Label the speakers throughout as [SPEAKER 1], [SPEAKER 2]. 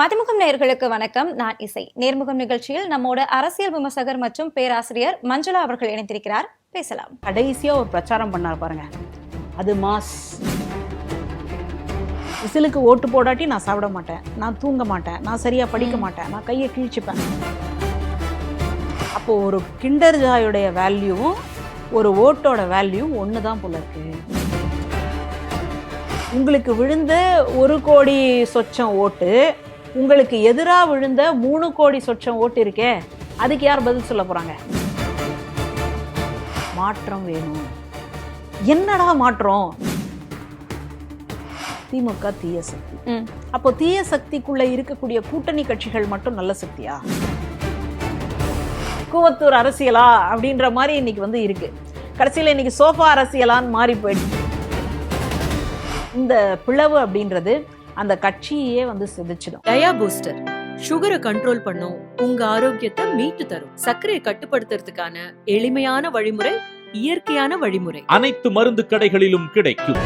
[SPEAKER 1] மதிமுகம் நேயர்களுக்கு வணக்கம். நான் இசை. நேர்முகம் நிகழ்ச்சியில் நம்மோட அரசியல் விமர்சகர் மற்றும் பேராசிரியர் மஞ்சுளா அவர்கள் இணைந்திருக்கிறார். பேசலாம்.
[SPEAKER 2] கடைசியா ஒரு பிரச்சாரம் பண்ணார் பாருங்க, அது மாஸ். விசிலுக்கு ஓட்டு போடாட்டி நான் சாப்பிட மாட்டேன், நான் தூங்க மாட்டேன், நான் சரியா படிக்க மாட்டேன், நான் கையை கிழிச்சுப்பேன். அப்போ ஒரு கிண்டர் ஜாயோடைய வேல்யூவும் ஒரு ஓட்டோட வேல்யூவும் ஒன்று தான் போல இருக்கு. உங்களுக்கு விழுந்த 1 கோடி சொச்சம் ஓட்டு, உங்களுக்கு எதிராக விழுந்த 3 கோடி சொச்சம் ஓட்டு இருக்கே, அதுக்கு யார் பதில் சொல்ல போறாங்க? மாற்றம் வேணும். என்னடா மாற்றம்? திமுக தீய சக்தி. அப்போ தீய சக்திக்குள்ள இருக்கக்கூடிய கூட்டணி கட்சிகள் மட்டும் நல்ல சக்தியா? கூவத்தூர் அரசியலா அப்படின்ற மாதிரி இன்னைக்கு இருக்கு. கடைசியில் இன்னைக்கு சோஃபா அரசியலான்னு மாறி போயிடுச்சு. இந்த பிளவு அப்படின்றது அந்த கட்சியே சிதைச்சிடும்.
[SPEAKER 3] டயா பூஸ்டர் சுகரை கண்ட்ரோல் பண்ணும், உங்க ஆரோக்கியத்தை மீட்டு தரும். சர்க்கரையை கட்டுப்படுத்துறதுக்கான எளிமையான வழிமுறை, இயற்கையான வழிமுறை.
[SPEAKER 4] அனைத்து மருந்து கடைகளிலும் கிடைக்கும்.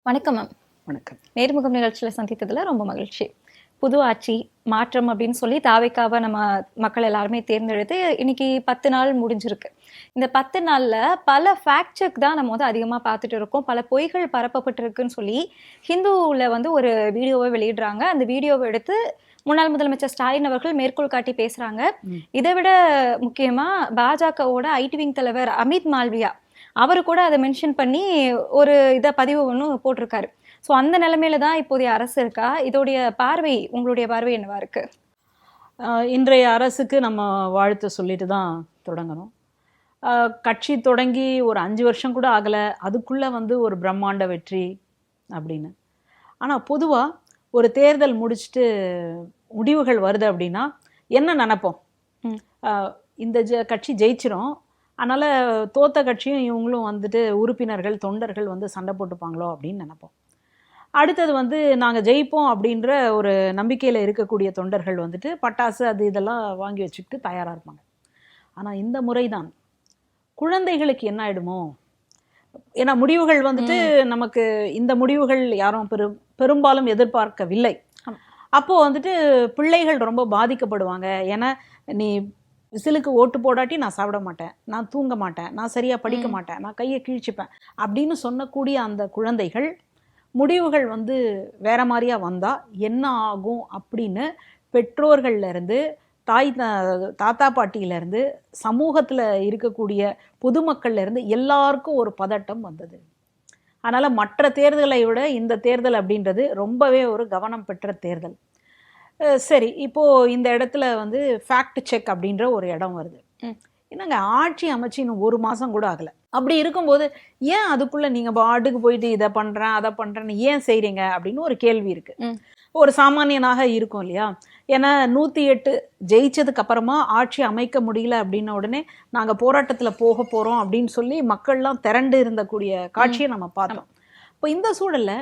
[SPEAKER 1] வணக்கம் மேம்.
[SPEAKER 2] வணக்கம்.
[SPEAKER 1] நேர்முகம் நிகழ்ச்சியில் சந்தித்ததுல ரொம்ப மகிழ்ச்சி. புது ஆட்சி மாற்றம் அப்படின்னு சொல்லி தாவைக்காவை நம்ம மக்கள் எல்லாருமே தேர்ந்தெடுத்து இன்னைக்கு 10 நாள் முடிஞ்சிருக்கு. இந்த 10 நாள்ல பல ஃபேக்ட் செக் தான் நம்ம அதிகமாக பார்த்துட்டு இருக்கோம். பல பொய்கள் பரப்பப்பட்டிருக்குன்னு சொல்லி ஹிந்துவில் ஒரு வீடியோவை வெளியிடுறாங்க. அந்த வீடியோவை எடுத்து முன்னாள் முதலமைச்சர் ஸ்டாலின் அவர்கள் மேற்கோள் காட்டி பேசுறாங்க. இதை விட முக்கியமா பாஜகவோட ஐடி விங் தலைவர் அமித் மால்வியா அவரு கூட அதை மென்ஷன் பண்ணி ஒரு பதிவு ஒன்று போட்டிருக்காரு. ஸோ அந்த நிலைமையில தான் இப்போதைய அரசு இருக்கா? இதோடைய பார்வை, உங்களுடைய பார்வை என்னவா இருக்கு?
[SPEAKER 2] இன்றைய அரசுக்கு நம்ம வாழ்த்து சொல்லிட்டு தான் தொடங்கணும். கட்சி தொடங்கி ஒரு 5 வருஷம் கூட ஆகலை, அதுக்குள்ளே ஒரு பிரம்மாண்ட வெற்றி அப்படின்னு. ஆனால் பொதுவாக ஒரு தேர்தல் முடிச்சுட்டு முடிவுகள் வருது அப்படின்னா என்ன நினைப்போம்? இந்த கட்சி ஜெயிச்சிரும், அதனால் தோத்த கட்சியும் இவங்களும் உறுப்பினர்கள் தொண்டர்கள் சண்டை போட்டுப்பாங்களோ அப்படின்னு நினைப்போம். அடுத்தது நாங்கள் ஜெயிப்போம் அப்படின்ற ஒரு நம்பிக்கையில் இருக்கக்கூடிய தொண்டர்கள் பட்டாசு அது இதெல்லாம் வாங்கி வச்சுக்கிட்டு தயாராக இருப்பாங்க. ஆனால் இந்த முறை தான் குழந்தைகளுக்கு என்ன ஆயிடுமோ, ஏன்னா முடிவுகள் நமக்கு இந்த முடிவுகள் யாரும் பெரும்பாலும் எதிர்பார்க்கவில்லை. அப்போது பிள்ளைகள் ரொம்ப பாதிக்கப்படுவாங்க. ஏன்னா நீ விசிலுக்கு ஓட்டு போடாட்டி நான் சாப்பிட மாட்டேன், நான் தூங்க மாட்டேன், நான் சரியாக படிக்க மாட்டேன், நான் கையை கிழிச்சுப்பேன் அப்படின்னு சொன்னக்கூடிய அந்த குழந்தைகள் முடிவுகள் வேற மாதிரியா வந்தால் என்ன ஆகும் அப்படின்னு பெற்றோர்கள்லேருந்து தாத்தா பாட்டியிலேருந்து சமூகத்தில் இருக்கக்கூடிய பொதுமக்கள்லேருந்து எல்லாருக்கும் ஒரு பதட்டம் வந்தது. அதனால் மற்ற தேர்தலை விட இந்த தேர்தல் அப்படின்றது ரொம்பவே ஒரு கவனம் பெற்ற தேர்தல். சரி, இப்போது இந்த இடத்துல ஃபேக்ட் செக் அப்படின்ற ஒரு இடம் வருது. என்னங்க, ஆட்சி அமைச்சு இன்னும் 1 மாதம் கூட ஆகலை. அப்படி இருக்கும்போது ஏன் அதுக்குள்ளே நீங்கள் பாட்டுக்கு போயிட்டு இதை பண்ணுறேன் அதை பண்ணுறேன்னு ஏன் செய்கிறீங்க அப்படின்னு ஒரு கேள்வி இருக்குது. ஒரு சாமானியனாக இருக்கும் இல்லையா? ஏன்னா 108 ஜெயிச்சதுக்கு அப்புறமா ஆட்சி அமைக்க முடியல அப்படின்ன உடனே நாங்கள் போராட்டத்தில் போக போகிறோம் அப்படின்னு சொல்லி மக்கள்லாம் திரண்டு இருந்தக்கூடிய காட்சியை நம்ம பார்த்தோம். இப்போ இந்த சூழலில்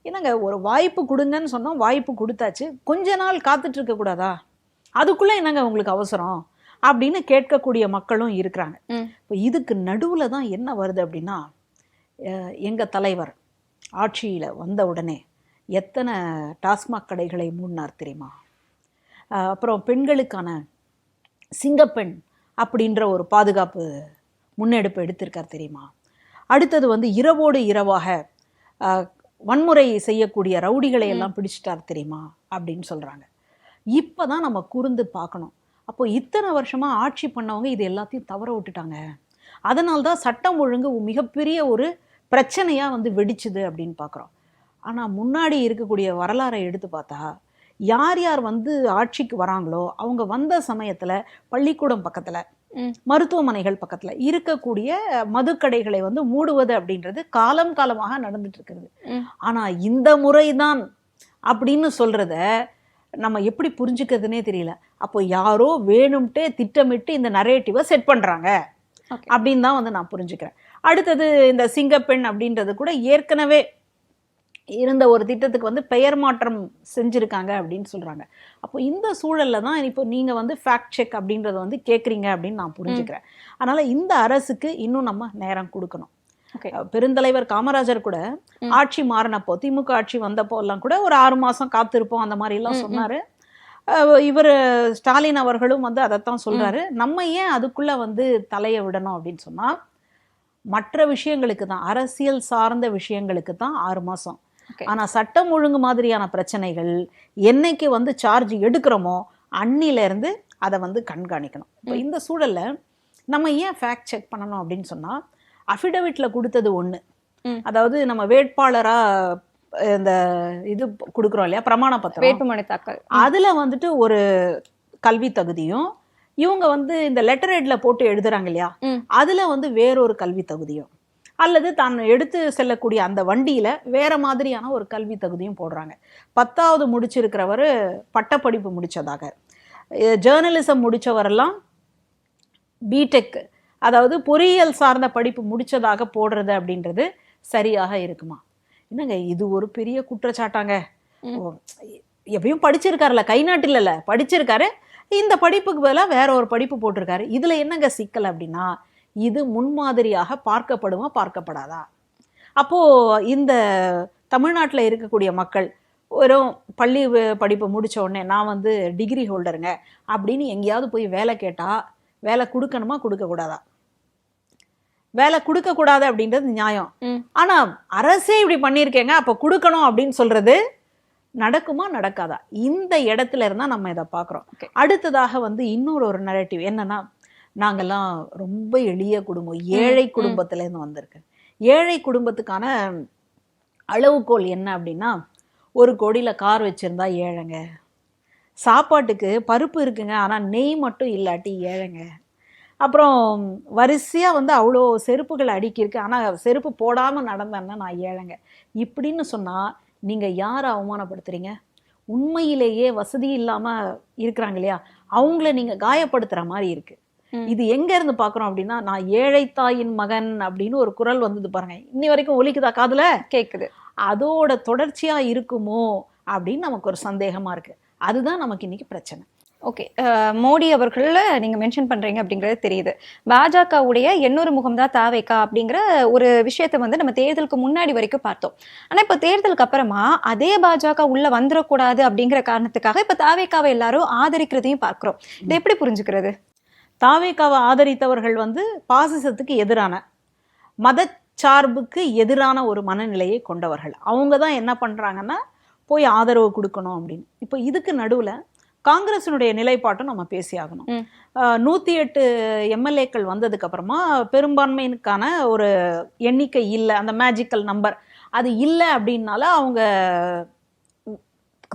[SPEAKER 2] என்னங்க, ஒரு வாய்ப்பு கொடுங்கன்னு சொன்னோம், வாய்ப்பு கொடுத்தாச்சு, கொஞ்ச நாள் காத்துட்டு இருக்கக்கூடாதா? அதுக்குள்ளே என்னங்க உங்களுக்கு அவசரம் அப்படின்னு கேட்கக்கூடிய மக்களும் இருக்கிறாங்க. இப்போ இதுக்கு நடுவில் தான் என்ன வருது அப்படின்னா, எங்கள் தலைவர் ஆட்சியில் வந்த உடனே எத்தனை டாஸ்மாக் கடைகளை மூடினார் தெரியுமா? அப்புறம் பெண்களுக்கான சிங்கப்பெண் அப்படின்ற ஒரு பாதுகாப்பு முன்னெடுப்பு எடுத்திருக்கார் தெரியுமா? அடுத்தது இரவோடு இரவாக வன்முறை செய்யக்கூடிய ரவுடிகளை எல்லாம் பிடிச்சிட்டார் தெரியுமா அப்படின்னு சொல்கிறாங்க. இப்போ தான் நம்ம கூர்ந்து பார்க்கணும். அப்போ இத்தனை வருஷமாக ஆட்சி பண்ணவங்க இது எல்லாத்தையும் தவற விட்டுட்டாங்க. அதனால்தான் சட்டம் ஒழுங்கு மிகப்பெரிய ஒரு பிரச்சனையாக வெடிச்சுது அப்படின்னு பார்க்குறோம். ஆனால் முன்னாடி இருக்கக்கூடிய வரலாறை எடுத்து பார்த்தா யார் யார் ஆட்சிக்கு வராங்களோ அவங்க வந்த சமயத்தில் பள்ளிக்கூடம் பக்கத்தில், மருத்துவமனைகள் பக்கத்தில் இருக்கக்கூடிய மதுக்கடைகளை மூடுவது அப்படின்றது காலம் காலமாக நடந்துட்டு இருக்கிறது. ஆனால் இந்த முறைதான் அப்படின்னு சொல்கிறத நம்ம எப்படி புரிஞ்சுக்கிறதுனே தெரியல. அப்போ யாரோ வேணும்ட்டே திட்டமிட்டு இந்த நரேட்டிவை செட் பண்ணுறாங்க அப்படின்னு தான் நான் புரிஞ்சுக்கிறேன். அடுத்தது இந்த சிங்கப்பெண் அப்படின்றது கூட ஏற்கனவே இருந்த ஒரு திட்டத்துக்கு வந்து பெயர் மாற்றம் செஞ்சுருக்காங்க அப்படின்னு சொல்கிறாங்க. அப்போ இந்த சூழலில் தான் இப்போ நீங்கள் வந்து ஃபேக்ட் செக் அப்படின்றத வந்து கேட்குறீங்க அப்படின்னு நான் புரிஞ்சுக்கிறேன். அதனால் இந்த அரசுக்கு இன்னும் நம்ம நேரம் கொடுக்கணும். பெருந்தலைவர் காமராஜர் கூட ஆட்சி மாறினப்போ, திமுக ஆட்சி வந்தப்போ எல்லாம் கூட ஒரு 6 மாதம் காத்திருப்போம் அந்த மாதிரிலாம் சொன்னார். இவர் ஸ்டாலின் அவர்களும் வந்து அதைத்தான் சொல்கிறாரு. நம்ம ஏன் அதுக்குள்ளே வந்து தலையை விடணும் அப்படின்னு சொன்னால், மற்ற விஷயங்களுக்கு தான், அரசியல் சார்ந்த விஷயங்களுக்கு தான் 6 மாதம். ஆனால் சட்டம் ஒழுங்கு மாதிரியான பிரச்சனைகள் என்னைக்கு வந்து சார்ஜ் எடுக்கிறோமோ அன்னிலேருந்து அதை வந்து கண்காணிக்கணும். இப்போ இந்த சூழலில் நம்ம ஏன் ஃபேக்ட் செக் பண்ணணும் அப்படின்னு சொன்னால், அஃபிடவிட்டில் கொடுத்தது ஒன்று, அதாவது நம்ம வேட்பாளராக இந்த இது கொடுக்குறோம் இல்லையா, பிரமாண பத்திரம்,
[SPEAKER 1] வேட்புமனு தாக்கல்,
[SPEAKER 2] அதில் வந்துட்டு ஒரு கல்வி தகுதியும், இவங்க வந்து இந்த லெட்டர் ஹெட்ல போட்டு எழுதுறாங்க இல்லையா, அதில் வந்து வேறொரு கல்வி தகுதியும், அல்லது தான் எடுத்து செல்லக்கூடிய அந்த வண்டியில் வேற மாதிரியான ஒரு கல்வி தகுதியும் போடுறாங்க. 10வது முடிச்சிருக்கிறவர் பட்டப்படிப்பு முடித்ததாக, ஜேர்னலிசம் முடித்தவரெல்லாம் பிடெக், அதாவது பொறியியல் சார்ந்த படிப்பு முடித்ததாக போடுறது அப்படின்றது சரியாக இருக்குமா? என்னங்க இது ஒரு பெரிய குற்றச்சாட்டாங்க. எப்பயும் படிச்சிருக்காருல்ல, கை நாட்டில் படிச்சிருக்காரு, இந்த படிப்புக்கு பதிலாக வேற ஒரு படிப்பு போட்டிருக்காரு. இதில் என்னங்க சிக்கல் அப்படின்னா, இது முன்மாதிரியாக பார்க்கப்படுமா பார்க்கப்படாதா? அப்போது இந்த தமிழ்நாட்டில் இருக்கக்கூடிய மக்கள் வெறும் பள்ளி படிப்பு முடித்த உடனே நான் வந்து டிகிரி ஹோல்டருங்க அப்படின்னு எங்கேயாவது போய் வேலை கேட்டால் வேலை கொடுக்கணுமா கொடுக்கக்கூடாதா? வேலை கொடுக்கக்கூடாது அப்படின்றது நியாயம். ஆனால் அரசே இப்படி பண்ணியிருக்கேங்க அப்போ கொடுக்கணும் அப்படின்னு சொல்கிறது நடக்குமா நடக்காதா? இந்த இடத்துல இருந்தால் நம்ம இதை பார்க்குறோம். அடுத்ததாக வந்து இன்னொரு நரேட்டிவ் என்னன்னா, நாங்கள்லாம் ரொம்ப எளிய குடும்பம், ஏழை குடும்பத்துலேருந்து வந்திருக்கு. ஏழை குடும்பத்துக்கான அளவுகோல் என்ன அப்படின்னா, 1 கோடியில் கார் வச்சுருந்தா ஏழைங்க, சாப்பாட்டுக்கு பருப்பு இருக்குங்க ஆனால் நெய் மட்டும் இல்லாட்டி ஏழைங்க, அப்புறம் வரிசையாக வந்து அவ்வளோ செருப்புகள் அடுக்கியிருக்கு ஆனால் செருப்பு போடாமல் நடந்தேன்னா நான் ஏழைங்க. இப்படின்னு சொன்னால் நீங்கள் யாரை அவமானப்படுத்துறீங்க? உண்மையிலேயே வசதி இல்லாமல் இருக்கிறாங்க இல்லையா, அவங்கள நீங்கள் காயப்படுத்துகிற மாதிரி இருக்குது. இது எங்கேருந்து பார்க்குறோம் அப்படின்னா, நான் ஏழை தாயின் மகன் அப்படின்னு ஒரு குரல் வந்தது பாருங்க, இன்னி வரைக்கும் ஒலிக்குதா காதுல?
[SPEAKER 1] கேட்குது.
[SPEAKER 2] அதோட தொடர்ச்சியாக இருக்குமோ அப்படின்னு நமக்கு ஒரு சந்தேகமாக இருக்குது. அதுதான் நமக்கு இன்னைக்கு பிரச்சனை.
[SPEAKER 1] ஓகே, மோடி அவர்கள் நீங்கள் மென்ஷன் பண்ணுறீங்க அப்படிங்கிறது தெரியுது. பாஜகவுடைய இன்னொரு முகம்தான் தாவேகா அப்படிங்கிற ஒரு விஷயத்தை வந்து நம்ம தேர்தலுக்கு முன்னாடி வரைக்கும் பார்த்தோம். ஆனால் இப்போ தேர்தலுக்கு அப்புறமா அதே பாஜக உள்ளே வந்துடக்கூடாது அப்படிங்கிற காரணத்துக்காக இப்போ தாவேகாவை எல்லாரும் ஆதரிக்கிறதையும் பார்க்குறோம். இதை எப்படி புரிஞ்சுக்கிறது?
[SPEAKER 2] தாவேகாவை ஆதரித்தவர்கள் வந்து பாசிசத்துக்கு எதிரான, மதச்சார்புக்கு எதிரான ஒரு மனநிலையை கொண்டவர்கள். அவங்க தான் என்ன பண்ணுறாங்கன்னா, போய் ஆதரவு கொடுக்கணும் அப்படின்னு. இப்போ இதுக்கு நடுவில் காங்கிரஸினுடைய நிலைப்பாட்டும் நம்ம பேசி ஆகணும். 108 எம்எல்ஏக்கள் வந்ததுக்கு அப்புறமா பெரும்பான்மையினுக்கான ஒரு எண்ணிக்கை இல்லை, அந்த மேஜிக்கல் நம்பர் அது இல்லை அப்படின்னால அவங்க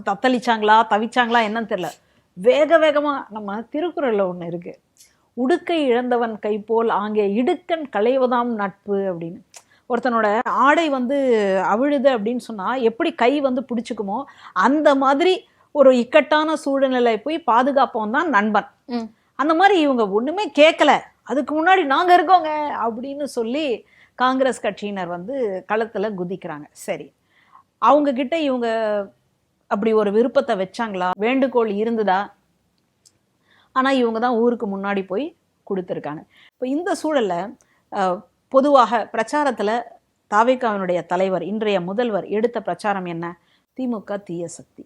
[SPEAKER 2] தத்தளிச்சாங்களா தவிச்சாங்களா என்னன்னு தெரியல. வேகமாக நம்ம திருக்குறளில் ஒன்று இருக்குது, உடுக்கை இழந்தவன் கை போல் ஆங்கே இடுக்கண் களைவதாம் நட்பு அப்படின்னு. ஒருத்தனோட ஆடை வந்து அவிழுது அப்படின்னு சொன்னால் எப்படி கை வந்து பிடிச்சிக்குமோ அந்த மாதிரி ஒரு இக்கட்டான சூழ்நிலை போய் பாதுகாப்போம் தான் நண்பன். அந்த மாதிரி இவங்க ஒன்றுமே கேட்கல, அதுக்கு முன்னாடி நாங்கள் இருக்கோங்க அப்படின்னு சொல்லி காங்கிரஸ் கட்சியினர் வந்து களத்தில் குதிக்கிறாங்க. சரி, அவங்கக்கிட்ட இவங்க அப்படி ஒரு விருப்பத்தை வச்சாங்களா, வேண்டுகோள் இருந்ததா? ஆனால் இவங்க தான் ஊருக்கு முன்னாடி போய் கொடுத்துருக்காங்க. இப்போ இந்த சூழலில் பொதுவாக பிரச்சாரத்தில் தாவேகாவினுடைய தலைவர், இன்றைய முதல்வர் எடுத்த பிரச்சாரம் என்ன? திமுக தீய சக்தி.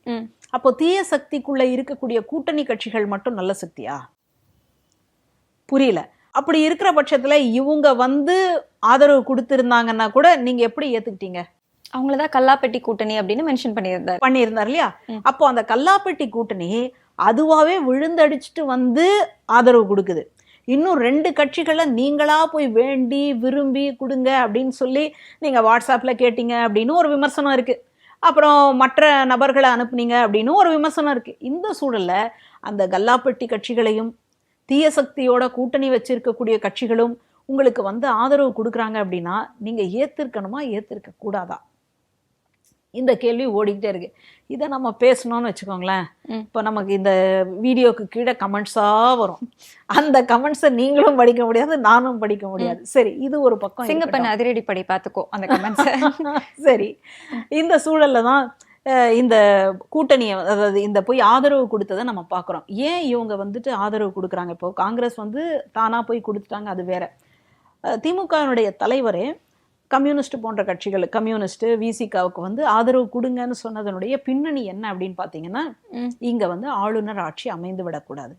[SPEAKER 2] அப்போ தீய சக்திக்குள்ள இருக்கக்கூடிய கூட்டணி கட்சிகள் மட்டும் நல்ல சக்தியா? புரியல. அப்படி இருக்கிற பட்சத்துல இவங்க வந்து ஆதரவு கொடுத்திருந்தாங்கன்னா கூட நீங்க எப்படி ஏத்துக்கிட்டீங்க?
[SPEAKER 1] அவங்களதான் கல்லாப்பெட்டி கூட்டணி அப்படின்னு மென்ஷன் பண்ணியிருந்தார்
[SPEAKER 2] இல்லையா? அப்போ அந்த கல்லாப்பெட்டி கூட்டணி அதுவாவே விழுந்தடிச்சுட்டு வந்து ஆதரவு கொடுக்குது. இன்னும் 2 கட்சிகளை நீங்களா போய் வேண்டி விரும்பி கொடுங்க அப்படின்னு சொல்லி நீங்க வாட்ஸ்அப்ல கேட்டீங்க அப்படின்னு ஒரு விமர்சனம் இருக்கு. அப்புறம் மற்ற நபர்களை அனுப்புனீங்க அப்படின்னு ஒரு விமர்சனம் இருக்கு. இந்த சூழல்ல அந்த கல்லாப்பெட்டி கட்சிகளையும் தீய சக்தியோட கூட்டணி வச்சிருக்கக்கூடிய கட்சிகளும் உங்களுக்கு வந்து ஆதரவு கொடுக்குறாங்க அப்படின்னா நீங்க ஏத்திருக்கணுமா ஏத்திருக்க கூடாதா? இந்த கேள்வி ஓடிக்கிட்டே இருக்கு. இதை நம்ம பேசணும்னு வச்சுக்கோங்களேன், இப்போ நமக்கு இந்த வீடியோக்கு கீழே கமெண்ட்ஸாக வரும். அந்த கமெண்ட்ஸை நீங்களும் படிக்க முடியாது, நானும் படிக்க முடியாது. சரி, இது ஒரு பக்கம்.
[SPEAKER 1] சிங்கப்பெண் அதிரடி படி பார்த்துக்கோ அந்த கமெண்ட்ஸை.
[SPEAKER 2] சரி, இந்த சூழல்ல தான் இந்த கூட்டணியை, அதாவது இந்த போய் ஆதரவு கொடுத்ததை நம்ம பார்க்குறோம். ஏன் இவங்க வந்துட்டு ஆதரவு கொடுக்குறாங்க? இப்போ காங்கிரஸ் வந்து தானாக போய் கொடுத்துட்டாங்க, அது வேற. திமுகவினுடைய தலைவரே கம்யூனிஸ்ட் போன்ற கட்சிகள், கம்யூனிஸ்ட் விசிகாவுக்கு வந்து ஆதரவு கொடுங்கன்னு சொன்னதனுடைய பின்னணி என்ன அப்படின்னு பார்த்தீங்கன்னா, இங்கே வந்து ஆளுநர் ஆட்சி அமைந்து விடக்கூடாது.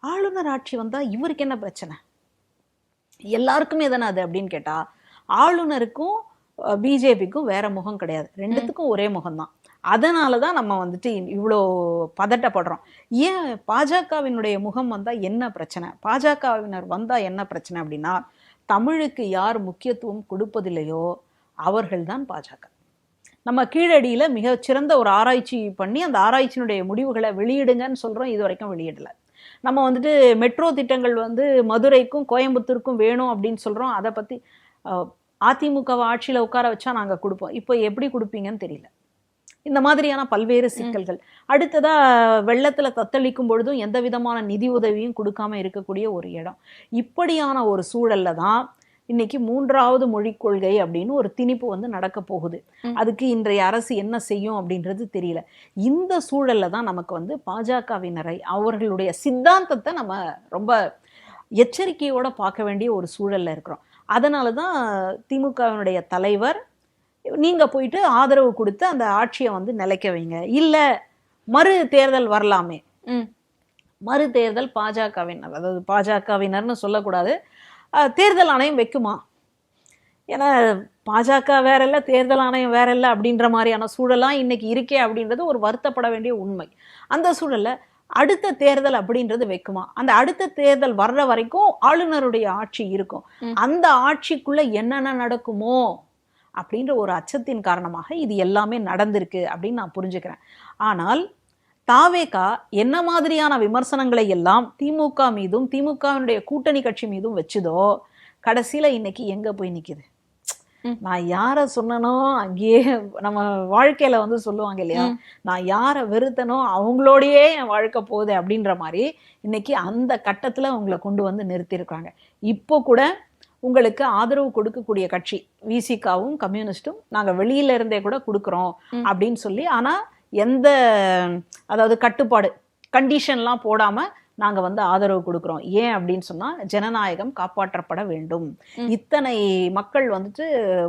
[SPEAKER 2] ஆளுநர் ஆட்சி வந்தால் இவருக்கு என்ன பிரச்சனை, எல்லாருக்குமே தானே அது அப்படின்னு கேட்டால், ஆளுநருக்கும் பிஜேபிக்கும் வேற முகம் கிடையாது, ரெண்டுத்துக்கும் ஒரே முகம்தான். அதனால தான் நம்ம வந்துட்டு இவ்வளோ பதட்டப்படுறோம். ஏன் பாஜகவினுடைய முகம் வந்தால் என்ன பிரச்சனை, பாஜகவினர் வந்தால் என்ன பிரச்சனை அப்படின்னா, தமிழுக்கு யார் முக்கியத்துவம் கொடுப்பதில்லையோ அவர்கள்தான் பாஜக. நம்ம கீழடியில் மிகச்சிறந்த ஒரு ஆராய்ச்சி பண்ணி அந்த ஆராய்ச்சியினுடைய முடிவுகளை வெளியிடுங்கன்னு சொல்கிறோம், இது வரைக்கும் வெளியிடலை. நம்ம வந்துட்டு மெட்ரோ திட்டங்கள் வந்து மதுரைக்கும் கோயம்புத்தூருக்கும் வேணும் அப்படின்னு சொல்கிறோம், அதை பற்றி அதிமுகவை ஆட்சியில் உட்கார வச்சா நாங்கள் கொடுப்போம், இப்போ எப்படி கொடுப்பீங்கன்னு தெரியல. இந்த மாதிரியான பல்வேறு சிக்கல்கள். அடுத்ததா வெள்ளத்துல தத்தளிக்கும் பொழுதும் எந்த விதமான நிதி உதவியும் கொடுக்காம இருக்கக்கூடிய ஒரு இடம். இப்படியான ஒரு சூழல்ல தான் இன்னைக்கு 3வது மொழிக் கொள்கை அப்படின்னு ஒரு திணிப்பு வந்து நடக்க போகுது. அதுக்கு இன்றைய அரசு என்ன செய்யும் அப்படின்றது தெரியல. இந்த சூழல்ல தான் நமக்கு வந்து பாஜகவினரை, அவர்களுடைய சித்தாந்தத்தை நம்ம ரொம்ப எச்சரிக்கையோட பார்க்க வேண்டிய ஒரு சூழல்ல இருக்கிறோம். அதனால தான் திமுகவினுடைய தலைவர், நீங்க போயிட்டு ஆதரவு கொடுத்து அந்த ஆட்சியை வந்து நிலைக்க வைங்க, இல்ல மறு தேர்தல் வரலாமே. மறு தேர்தல் பாஜகவினர், அதாவது பாஜகவினர்னு சொல்லக்கூடாது, தேர்தல் ஆணையம் வைக்குமா? ஏன்னா பாஜக வேற இல்லை, தேர்தல் ஆணையம் வேற இல்லை அப்படின்ற மாதிரியான சூழலாம் இன்னைக்கு இருக்கே அப்படின்றது ஒரு வருத்தப்பட வேண்டிய உண்மை. அந்த சூழல்ல அடுத்த தேர்தல் அப்படின்றது வைக்குமா? அந்த அடுத்த தேர்தல் வர்ற வரைக்கும் ஆளுநருடைய ஆட்சி இருக்கும். அந்த ஆட்சிக்குள்ள என்னென்ன நடக்குமோ அப்படின்ற ஒரு அச்சத்தின் காரணமாக இது எல்லாமே நடந்திருக்கு அப்படின்னு நான் புரிஞ்சுக்கிறேன். ஆனால் தாவேகா என்ன மாதிரியான விமர்சனங்களை எல்லாம் திமுக மீதும் திமுகவினுடைய கூட்டணி கட்சி மீதும் வச்சுதோ, கடைசியில இன்னைக்கு எங்க போய் நிக்குது? நான் யாரை சொன்னனோ அங்கேயே, நம்ம வாழ்க்கையில வந்து சொல்லுவாங்க இல்லையா, நான் யாரை வெறுத்தனோ அவங்களோடையே என் வாழ்க்கை போகுது அப்படின்ற மாதிரி இன்னைக்கு அந்த கட்டத்துல உங்களை கொண்டு வந்து நிறுத்தியிருக்காங்க. இப்போ கூட உங்களுக்கு ஆதரவு கொடுக்கக்கூடிய கட்சி விசிகாவும் கம்யூனிஸ்டும் நாங்க வெளியில இருந்தே கூட கொடுக்குறோம் அப்படின்னு சொல்லி, ஆனா எந்த, அதாவது கட்டுப்பாடு, கண்டிஷன்லாம் போடாம நாங்க வந்து ஆதரவு கொடுக்குறோம். ஏன் அப்படின்னு சொன்னா, ஜனநாயகம் காப்பாற்றப்பட வேண்டும். இத்தனை மக்கள் வந்துட்டு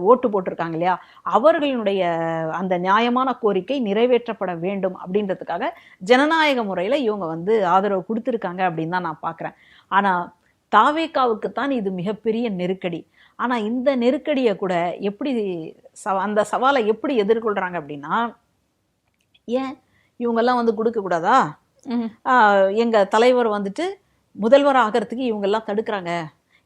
[SPEAKER 2] ஓட்டு போட்டிருக்காங்க இல்லையா, அவர்களுடைய அந்த நியாயமான கோரிக்கை நிறைவேற்றப்பட வேண்டும் அப்படின்றதுக்காக ஜனநாயக முறையில இவங்க வந்து ஆதரவு கொடுத்துருக்காங்க அப்படின்னு தான் நான் பார்க்குறேன். ஆனா தாவேகாவுக்குத்தான் இது மிகப்பெரிய நெருக்கடி. ஆனா இந்த நெருக்கடியை கூட எப்படி அந்த சவாலை எப்படி எதிர்கொள்றாங்க அப்படின்னா, ஏன் இவங்கெல்லாம் வந்து கொடுக்க கூடாதா, எங்க தலைவர் வந்துட்டு முதல்வர் ஆகிறதுக்கு இவங்கெல்லாம் தடுக்கிறாங்க,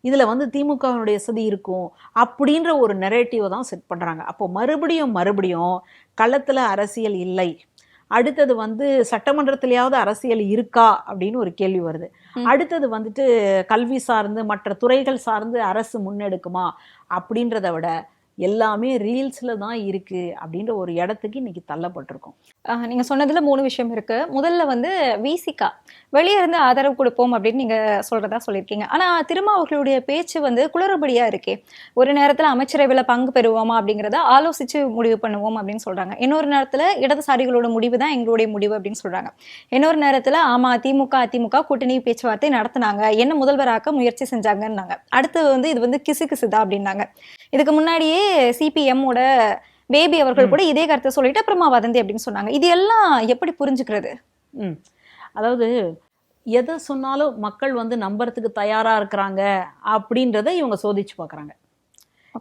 [SPEAKER 2] இதுல வந்து திமுகவினுடைய சதி இருக்கும் அப்படின்ற ஒரு நெரேட்டிவை தான் செட் பண்றாங்க. அப்போ மறுபடியும் களத்துல அரசியல் இல்லை, அடுத்தது வந்து சட்டமன்றத்திலேயாவது அரசியல் இருக்கா அப்படின்னு ஒரு கேள்வி வருது. அடுத்தது வந்துட்டு கல்வி சார்ந்து மற்ற துறைகள் சார்ந்து அரசு முன்னெடுக்குமா அப்படின்றத விட எல்லாமே ரீல்ஸ்ல தான் இருக்கு அப்படின்ற ஒரு இடத்துக்கு இன்னைக்கு தள்ளப்பட்டிருக்கோம்.
[SPEAKER 1] நீங்க சொன்னதுல 3 விஷயம் இருக்கு. முதல்ல வந்து விசிகா வெளியே இருந்து ஆதரவு கொடுப்போம் அப்படின்னு நீங்க சொல்றதா சொல்லியிருக்கீங்க. ஆனா திருமாவர்களுடைய பேச்சு வந்து குளறுபடியா இருக்கே. ஒரு நேரத்துல அமைச்சரவையில பங்கு பெறுவோமா அப்படிங்கிறத ஆலோசிச்சு முடிவு பண்ணுவோம் அப்படின்னு சொல்றாங்க. இன்னொரு நேரத்துல இடதுசாரிகளோட முடிவு தான் எங்களுடைய முடிவு அப்படின்னு சொல்றாங்க. இன்னொரு நேரத்துல ஆமா அதிமுக கூட்டணி பேச்சுவார்த்தை நடத்தினாங்க, என்ன முதல்வராக்க முயற்சி செஞ்சாங்கன்னாங்க. அடுத்து வந்து இது வந்து கிசுதான் அப்படின்னாங்க. இதுக்கு முன்னாடியே சிபிஎம்மோட பேபி அவர்கள் கூட இதே கருத்தை சொல்லிட்டு அப்புறமா வதந்தி அப்படின்னு சொன்னாங்க. இது எல்லாம் எப்படி புரிஞ்சுக்கிறது?
[SPEAKER 2] அதாவது எதை சொன்னாலும் மக்கள் வந்து நம்புறதுக்கு தயாரா இருக்கிறாங்க அப்படின்றத இவங்க சோதிச்சு பார்க்குறாங்க.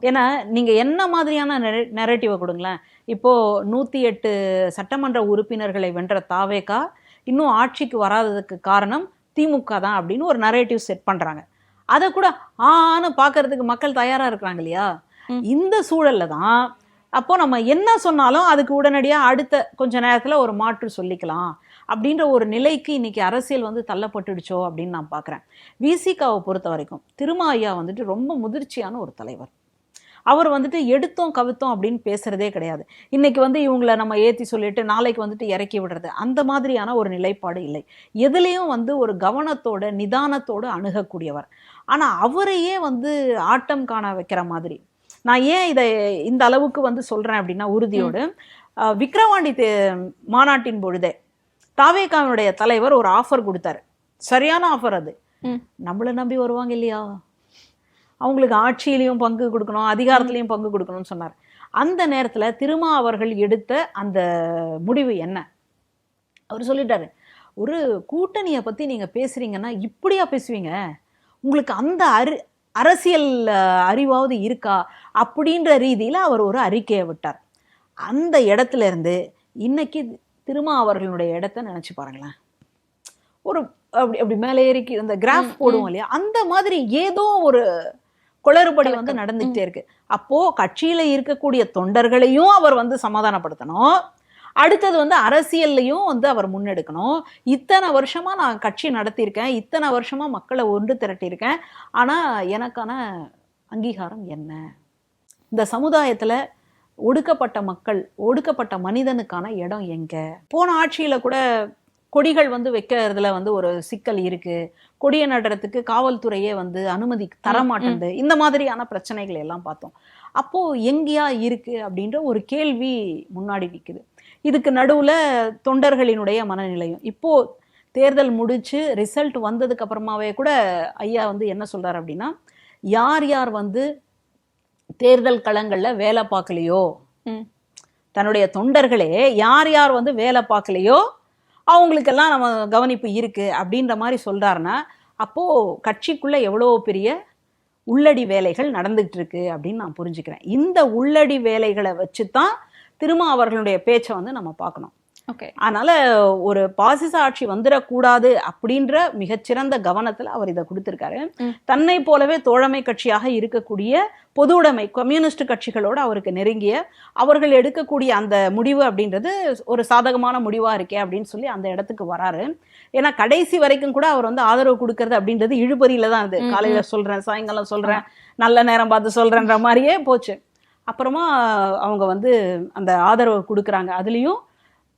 [SPEAKER 2] ஏன்னா நீங்க என்ன மாதிரியான நெரேட்டிவை கொடுங்களேன். இப்போ 108 சட்டமன்ற உறுப்பினர்களை வென்ற தாவேகா இன்னும் ஆட்சிக்கு வராததுக்கு காரணம் திமுக தான் அப்படின்னு ஒரு நரேட்டிவ் செட் பண்றாங்க. அதை கூட ஆன்னு பார்க்கறதுக்கு மக்கள் தயாரா இருக்கிறாங்க இல்லையா. இந்த சூழல்ல தான் அப்போ நம்ம என்ன சொன்னாலும் அதுக்கு உடனடியாக அடுத்த கொஞ்ச நேரத்துல ஒரு மாற்று சொல்லிக்கலாம் அப்படின்ற ஒரு நிலைக்கு இன்னைக்கு அரசியல் வந்து தள்ளப்பட்டுடுச்சோ அப்படின்னு நான் பார்க்குறேன். விசிகாவை பொறுத்த வரைக்கும் திருமா ஐயா வந்துட்டு ரொம்ப முதிர்ச்சியான ஒரு தலைவர். அவர் வந்துட்டு எடுத்தோம் கவித்தோம் அப்படின்னு பேசுறதே கிடையாது. இன்னைக்கு வந்து இவங்களை நம்ம ஏற்றி சொல்லிட்டு நாளைக்கு வந்துட்டு இறக்கி விடுறது, அந்த மாதிரியான ஒரு நிலைப்பாடு இல்லை. எதுலேயும் வந்து ஒரு கவனத்தோட நிதானத்தோடு அணுகக்கூடியவர். ஆனால் அவரையே வந்து ஆட்டம் காண வைக்கிற மாதிரி. நான் ஏன் இதை இந்த அளவுக்கு வந்து சொல்கிறேன் அப்படின்னா உறுதியோடு, விக்கிரவாண்டி மாநாட்டின் பொழுதே தாவேகாவினுடைய தலைவர் ஒரு ஆஃபர் கொடுத்தாரு. சரியான ஆஃபர் அது. நம்மளை நம்பி வருவாங்க இல்லையா, அவங்களுக்கு ஆட்சியிலையும் பங்கு கொடுக்கணும், அதிகாரத்திலையும் பங்கு கொடுக்கணும்னு சொன்னார். அந்த நேரத்தில் திருமா அவர்கள் எடுத்த அந்த முடிவு என்ன? அவர் சொல்லிட்டாரு, ஒரு கூட்டணியை பற்றி நீங்கள் பேசுகிறீங்கன்னா இப்படியா பேசுவீங்க, உங்களுக்கு அந்த அரசியல் அறிவாவது இருக்கா அப்படின்ற ரீதியில் அவர் ஒரு அறிக்கையை விட்டார். அந்த இடத்துல இருந்து இன்னைக்கு திருமா அவர்களுடைய இடத்த நினச்சி பாருங்களேன். ஒரு அப்படி மேலே ஏறிக்கி இந்த கிராஃப் போடுவோம் இல்லையா, அந்த மாதிரி ஏதோ ஒரு குளறுபடி வந்து நடந்துகிட்டே இருக்கு. அப்போ கட்சியில இருக்கக்கூடிய தொண்டர்களையும் அவர் வந்து சமாதானப்படுத்தணும், அடுத்தது வந்து அரசியல்லையும் வந்து அவர் முன்னெடுக்கணும். இத்தனை வருஷமா நான் கட்சி நடத்தியிருக்கேன், இத்தனை வருஷமா மக்களை ஒன்று திரட்டியிருக்கேன், ஆனா எனக்கான அங்கீகாரம் என்ன? இந்த சமுதாயத்துல ஒடுக்கப்பட்ட மக்கள், ஒடுக்கப்பட்ட மனிதனுக்கான இடம் எங்க? போன ஆட்சியில கூட கொடிகள் வந்து வைக்கிறதுல வந்து ஒரு சிக்கல் இருக்கு, கொடியை நடுறதுக்கு காவல்துறையே வந்து அனுமதி தரமாட்டேங்குது, இந்த மாதிரியான பிரச்சனைகள் எல்லாம் பார்த்தோம். அப்போ எங்கேயா இருக்கு அப்படின்ற ஒரு கேள்வி முன்னாடி நிற்குது. இதுக்கு நடுவுல தொண்டர்களினுடைய மனநிலையும் இப்போ தேர்தல் முடிச்சு ரிசல்ட் வந்ததுக்கு அப்புறமாவே கூட ஐயா வந்து என்ன சொல்றாரு அப்படின்னா, யார் யார் வந்து தேர்தல் களங்கள்ல வேலை பார்க்கலையோ, தன்னுடைய தொண்டர்களே யார் யார் வந்து வேலை பார்க்கலையோ அவங்களுக்கெல்லாம் நம்ம கவனிப்பு இருக்கு அப்படின்ற மாதிரி சொல்றாருன்னா, அப்போ கட்சிக்குள்ள எவ்வளோ பெரிய உள்ளடி வேலைகள் நடந்துகிட்டு இருக்கு அப்படின்னு நான் புரிஞ்சுக்கிறேன். இந்த உள்ளடி வேலைகளை வச்சு தான் திருமா அவர்களுடைய பேச்சை வந்து நம்ம பார்க்கணும். அதனால ஒரு பாசிச ஆட்சி வந்துடக்கூடாது அப்படின்ற மிகச்சிறந்த கவனத்துல அவர் இதை கொடுத்திருக்காரு. தன்னை போலவே தோழமை கட்சியாக இருக்கக்கூடிய பொது உடைமை கம்யூனிஸ்ட் கட்சிகளோட அவருக்கு நெருங்கிய, அவர்கள் எடுக்கக்கூடிய அந்த முடிவு அப்படின்றது ஒரு சாதகமான முடிவா இருக்கே அப்படின்னு சொல்லி அந்த இடத்துக்கு வராரு. ஏன்னா கடைசி வரைக்கும் கூட அவர் வந்து ஆதரவு கொடுக்கறது அப்படின்றது இழுபறியில தான் இருந்தது. காலையில சொல்றேன், சாயங்காலம் சொல்றேன், நல்ல நேரம் பார்த்து சொல்றேன்ற மாதிரியே போச்சு. அப்புறமா அவங்க வந்து அந்த ஆதரவு கொடுக்குறாங்க. அதுலேயும்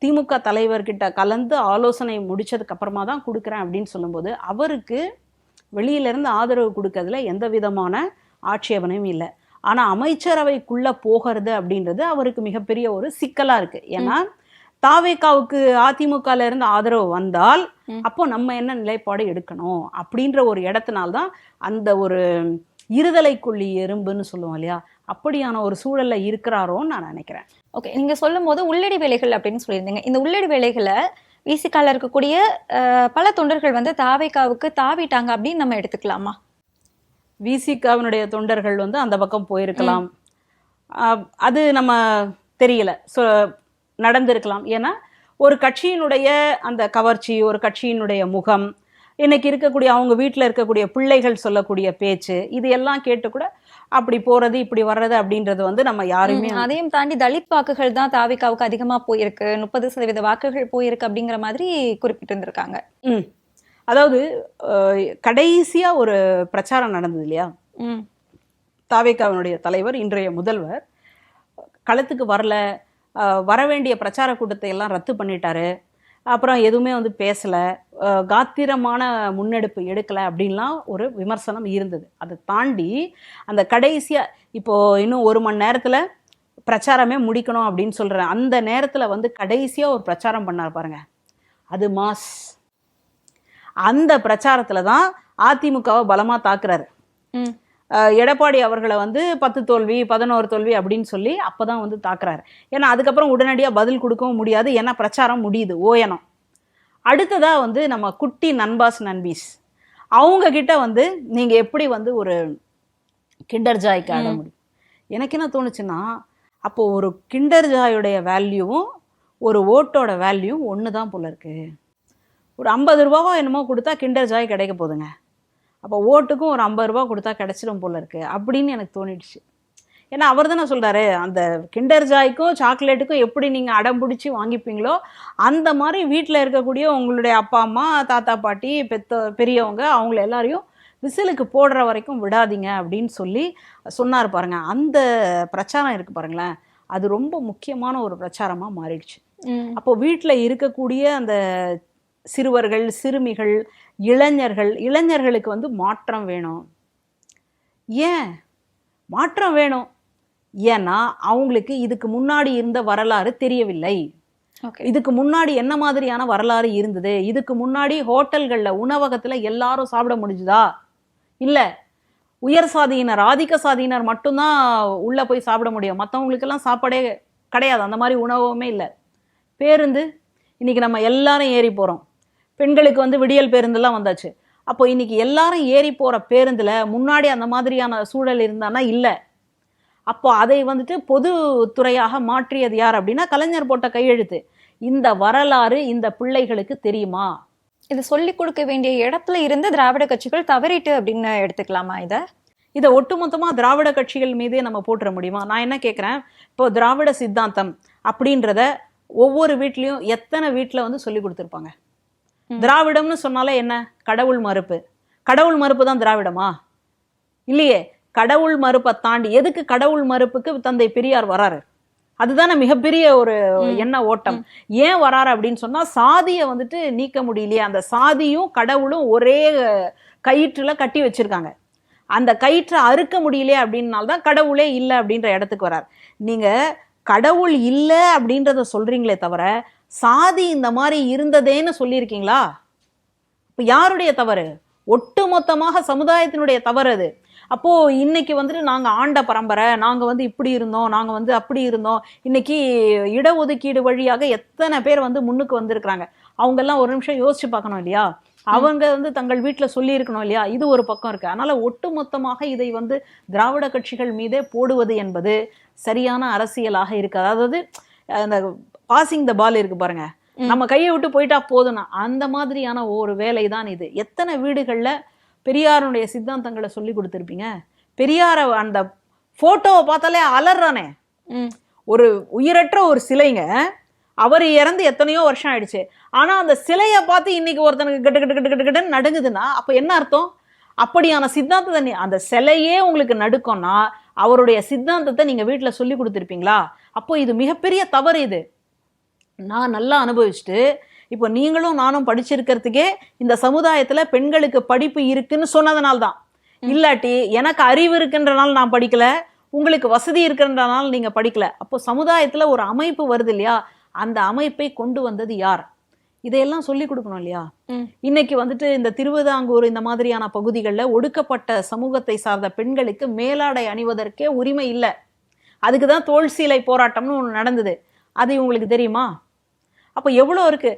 [SPEAKER 2] திமுக தலைவர்கிட்ட கலந்து ஆலோசனை முடிச்சதுக்கு அப்புறமா தான் கொடுக்குறேன் அப்படின்னு சொல்லும்போது அவருக்கு வெளியிலேருந்து ஆதரவு கொடுக்கறதுல எந்த விதமான ஆட்சேபனையும் இல்லை. ஆனால் அமைச்சரவைக்குள்ள போகிறது அப்படின்றது அவருக்கு மிகப்பெரிய ஒரு சிக்கலா இருக்கு. ஏன்னா தாவேகாவுக்கு அதிமுகல இருந்து ஆதரவு வந்தால் அப்போ நம்ம என்ன நிலைப்பாடு எடுக்கணும் அப்படின்ற ஒரு இடத்தினால்தான் அந்த ஒரு இருதலைக்குள்ளி எறும்புன்னு சொல்லுவோம் இல்லையா, அப்படியான ஒரு சூழல்ல இருக்கிறாரோன்னு நான் நினைக்கிறேன்.
[SPEAKER 1] ஓகே, நீங்க சொல்லும் போது உள்ளடி வேலைகள் அப்படின்னு சொல்லியிருந்தீங்க. இந்த உள்ளடி வேலைகளை விசிகால இருக்கக்கூடிய பல தொண்டர்கள் வந்து தாவேகாவுக்கு தாவிட்டாங்க அப்படின்னு நம்ம எடுத்துக்கலாமா?
[SPEAKER 2] விசிகாவினுடைய தொண்டர்கள் வந்து அந்த பக்கம் போயிருக்கலாம், அது நம்ம தெரியல, நடந்திருக்கலாம். ஏன்னா ஒரு கட்சியினுடைய அந்த கவர்ச்சி, ஒரு கட்சியினுடைய முகம், இன்னைக்கு இருக்கக்கூடிய அவங்க வீட்டில் இருக்கக்கூடிய பிள்ளைகள் சொல்லக்கூடிய பேச்சு, இது எல்லாம் கேட்டு கூட அப்படி போறது இப்படி வர்றது அப்படின்றது வந்து நம்ம யாருமே.
[SPEAKER 1] அதையும் தாண்டி தலித் வாக்குகள் தான் தாவேகாவுக்கு அதிகமா போயிருக்கு, 30% வாக்குகள் போயிருக்கு அப்படிங்கிற மாதிரி குறிப்பிட்டு இருந்திருக்காங்க.
[SPEAKER 2] அதாவது கடைசியா ஒரு பிரச்சாரம் நடந்தது இல்லையா, தாவேகாவினுடைய தலைவர் இன்றைய முதல்வர் களத்துக்கு வரல, வரவேண்டிய பிரச்சார கூட்டத்தை எல்லாம் ரத்து பண்ணிட்டாரு, அப்புறம் எதுவுமே வந்து பேசலை, காத்திரமான முன்னெடுப்பு எடுக்கலை அப்படின்லாம் ஒரு விமர்சனம் இருந்தது. அதை தாண்டி அந்த கடைசியாக இப்போது இன்னும் 1 மணி நேரத்தில் பிரச்சாரமே முடிக்கணும் அப்படின்னு சொல்கிறேன், அந்த நேரத்தில் வந்து கடைசியாக ஒரு பிரச்சாரம் பண்ணார் பாருங்க, அது மாஸ். அந்த பிரச்சாரத்தில் தான் அதிமுகவை பலமாக தாக்குறாரு. எடப்பாடி அவர்களை வந்து 10 தோல்வி 11 தோல்வி அப்படின்னு சொல்லி அப்போதான் வந்து தாக்குறாரு. ஏன்னா அதுக்கப்புறம் உடனடியாக பதில் கொடுக்கவும் முடியாது, ஏன்னா பிரச்சாரம் முடியுது, ஓயணும். அடுத்ததாக வந்து நம்ம குட்டி நண்பாஸ் நண்பீஸ் அவங்க கிட்ட வந்து நீங்கள் எப்படி வந்து ஒரு கிண்டர் ஜாய்க்கு ஆட முடியும்? எனக்கு என்ன தோணுச்சுன்னா, அப்போது ஒரு கிண்டர் ஜாயோடைய வேல்யூவும் ஒரு ஓட்டோட வேல்யூவும் ஒன்று தான் போல இருக்கு. ஒரு 50 ரூபாவோ என்னமோ கொடுத்தா கிண்டர் ஜாய் கிடைக்க போதுங்க, அப்போ ஓட்டுக்கும் ஒரு 50 ரூபா கொடுத்தா கிடைச்சிடும் போல இருக்கு அப்படின்னு எனக்கு தோணிடுச்சு. ஏன்னா அவர் தானே சொல்கிறாரு, அந்த கிண்டர் ஜாய்க்கும் சாக்லேட்டுக்கும் எப்படி நீங்கள் அடம் பிடிச்சி வாங்கிப்பீங்களோ அந்த மாதிரி வீட்டில் இருக்கக்கூடிய உங்களுடைய அப்பா அம்மா தாத்தா பாட்டி பெரியவங்க அவங்கள எல்லாரையும் விசிலுக்கு போடுற வரைக்கும் விடாதீங்க அப்படின்னு சொல்லி சொன்னார் பாருங்க. அந்த பிரச்சாரம் இருக்கு பாருங்களேன், அது ரொம்ப முக்கியமான ஒரு பிரச்சாரமாக மாறிடுச்சு. அப்போ வீட்டில் இருக்கக்கூடிய அந்த சிறுவர்கள், சிறுமிகள், இளைஞர்களுக்கு வந்து மாற்றம் வேணும். ஏன் மாற்றம் வேணும்? ஏன்னா அவங்களுக்கு இதுக்கு முன்னாடி இருந்த வரலாறு தெரியவில்லை. இதுக்கு முன்னாடி என்ன மாதிரியான வரலாறு இருந்தது, இதுக்கு முன்னாடி ஹோட்டல்களில் உணவகத்தில் எல்லாரும் சாப்பிட முடிஞ்சுதா? இல்லை, உயர் சாதியினர், ஆதிக்க சாதியினர் மட்டும்தான் உள்ளே போய் சாப்பிட முடியும், மற்றவங்களுக்கெல்லாம் சாப்பாடே கிடையாது, அந்த மாதிரி உணவுமே இல்லை. பேருந்து இன்னைக்கு நம்ம எல்லாரும் ஏறி போகிறோம். பெண்களுக்கு வந்து விடியல் பேருந்துலாம் வந்தாச்சு. அப்போ இன்னைக்கு எல்லாரும் ஏறி போகிற பேருந்தில் முன்னாடி அந்த மாதிரியான சூழல் இருந்தானா? இல்லை. அப்போ அதை வந்துட்டு பொதுத்துறையாக மாற்றியது யார் அப்படின்னா கலைஞர் போட்ட கையெழுத்து. இந்த வரலாறு இந்த பிள்ளைகளுக்கு தெரியுமா?
[SPEAKER 1] இது சொல்லிக் கொடுக்க வேண்டிய இடத்துல இருந்து திராவிட கட்சிகள் தவறிட்டு அப்படின்னு எடுத்துக்கலாமா?
[SPEAKER 2] இதை ஒட்டுமொத்தமாக திராவிட கட்சிகள் மீதே நம்ம போட்டுற முடியுமா? நான் என்ன கேட்குறேன், இப்போ திராவிட சித்தாந்தம் அப்படின்றத ஒவ்வொரு வீட்லேயும் எத்தனை வீட்டில் வந்து சொல்லி கொடுத்துருப்பாங்க? திராவிடம்னு சொன்னாலே என்ன? கடவுள் மறுப்பு. கடவுள் மறுப்பு தான் திராவிடமா? இல்லையே. கடவுள் மறுப்பை தாண்டி எதுக்கு கடவுள் மறுப்புக்கு தந்தை பெரியார் வராரு? அதுதானே மிகப்பெரிய ஒரு எண்ண ஓட்டம். ஏன் வராரு அப்படின்னு சொன்னா, சாதியை வந்துட்டு நீக்க முடியலையே, அந்த சாதியும் கடவுளும் ஒரே கயிற்றுல கட்டி வச்சிருக்காங்க, அந்த கயிற்றை அறுக்க முடியலையே அப்படின்னால்தான் கடவுளே இல்லை அப்படின்ற இடத்துக்கு வரார். நீங்க கடவுள் இல்லை அப்படின்றத சொல்றீங்களே தவிர சாதி இந்த மாதிரி இருந்ததேன்னு சொல்லியிருக்கீங்களா? இப்போ யாருடைய தவறு? ஒட்டுமொத்தமாக சமுதாயத்தினுடைய தவறு அது. அப்போ இன்னைக்கு வந்துட்டு நாங்க ஆண்ட பரம்பரை, நாங்க வந்து இப்படி இருந்தோம், நாங்க வந்து அப்படி இருந்தோம். இன்னைக்கு இடஒதுக்கீடு வழியாக எத்தனை பேர் வந்து முன்னுக்கு வந்திருக்கிறாங்க. அவங்க எல்லாம் ஒரு நிமிஷம் யோசிச்சு பார்க்கணும் இல்லையா? அவங்க வந்து தங்கள் வீட்டுல சொல்லி இருக்கணும் இல்லையா? இது ஒரு பக்கம் இருக்கு. அதனால ஒட்டுமொத்தமாக இதை வந்து திராவிட கட்சிகள் மீதே போடுவது என்பது சரியான அரசியலாக இருக்கு. அதாவது அந்த பாசிங் த பால் இருக்கு பாருங்க, நம்ம கையை விட்டு போயிட்டா போதும்னா அந்த மாதிரியான ஒரு வேலை தான் இது. எத்தனை வீடுகள்ல பெரியாருடைய சித்தாந்தங்களை சொல்லி கொடுத்துருப்பீங்க? பெரியார அந்த போட்டோவை பார்த்தாலே அலறானே. ஒரு உயிரற்ற ஒரு சிலைங்க, அவர் இறந்து எத்தனையோ வருஷம் ஆயிடுச்சு. ஆனா அந்த சிலையை பார்த்து இன்னைக்கு ஒருத்தனுக்கு கட்டு கட்டு கட்டு கட்டு கட்டுன்னு நடுங்குதுன்னா அப்ப என்ன அர்த்தம்? அப்படியான சித்தாந்தத்தை, அந்த சிலையே உங்களுக்கு நடுக்கம்னா அவருடைய சித்தாந்தத்தை நீங்க வீட்டுல சொல்லி கொடுத்துருப்பீங்களா? அப்போ இது மிகப்பெரிய தவறு. இது நான் நல்லா அனுபவிச்சுட்டு இப்போ நீங்களும் நானும் படிச்சிருக்கிறதுக்கே இந்த சமுதாயத்துல பெண்களுக்கு படிப்பு இருக்குன்னு சொன்னதுனால்தான். இல்லாட்டி எனக்கு அறிவு இருக்குன்றனால நான் படிக்கல, உங்களுக்கு வசதி இருக்கிறன்றனால நீங்க படிக்கல. அப்போ சமுதாயத்துல ஒரு அமைப்பு வருது இல்லையா? அந்த அமைப்பை கொண்டு வந்தது யார்? இதையெல்லாம் சொல்லி கொடுக்கணும் இல்லையா? இன்னைக்கு வந்துட்டு இந்த திருவிதாங்கூர் இந்த மாதிரியான பகுதிகளில் ஒடுக்கப்பட்ட சமூகத்தை சார்ந்த பெண்களுக்கு மேலாடை அணிவதற்கே உரிமை இல்லை. அதுக்குதான் தோல் சீலை போராட்டம்னு ஒன்று நடந்தது. அது உங்களுக்கு தெரியுமா? அப்போ எவ்வளோ இருக்கு.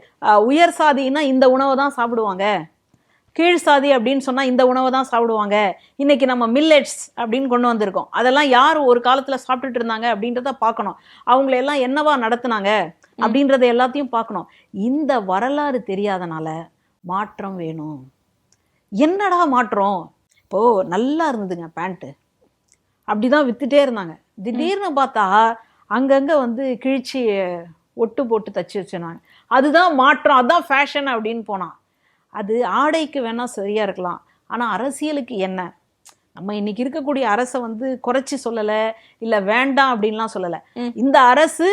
[SPEAKER 2] உயர் சாதின்னா இந்த உணவை தான் சாப்பிடுவாங்க, கீழ் சாதி அப்படின்னு சொன்னா இந்த உணவை தான் சாப்பிடுவாங்க. இன்னைக்கு நம்ம மில்லெட்ஸ் அப்படின்னு கொண்டு வந்திருக்கோம். அதெல்லாம் யார் ஒரு காலத்துல சாப்பிட்டுட்டு இருந்தாங்க அப்படின்றத பார்க்கணும். அவங்களெல்லாம் என்னவா நடத்துனாங்க அப்படின்றத எல்லாத்தையும் பார்க்கணும். இந்த வரலாறு தெரியாதனால மாற்றம் வேணும். என்னடா மாற்றம்? இப்போ நல்லா இருந்ததுங்க பேண்ட்டு, அப்படிதான் வித்துட்டே இருந்தாங்க. திடீர்னு பார்த்தா அங்கங்க வந்து கிழிச்சி ஒட்டு போட்டு தச்சு வச்சுனாங்க. அதுதான் மாற்றம், அதுதான் ஃபேஷன் அப்படின்னு போனான். அது ஆடைக்கு வேணா சரியா இருக்கலாம், ஆனா அரசியலுக்கு என்ன? நம்ம இன்னைக்கு இருக்கக்கூடிய அரசை வந்து குறைச்சி சொல்லலை, இல்லை வேண்டாம் அப்படின்லாம் சொல்லலை. இந்த அரசு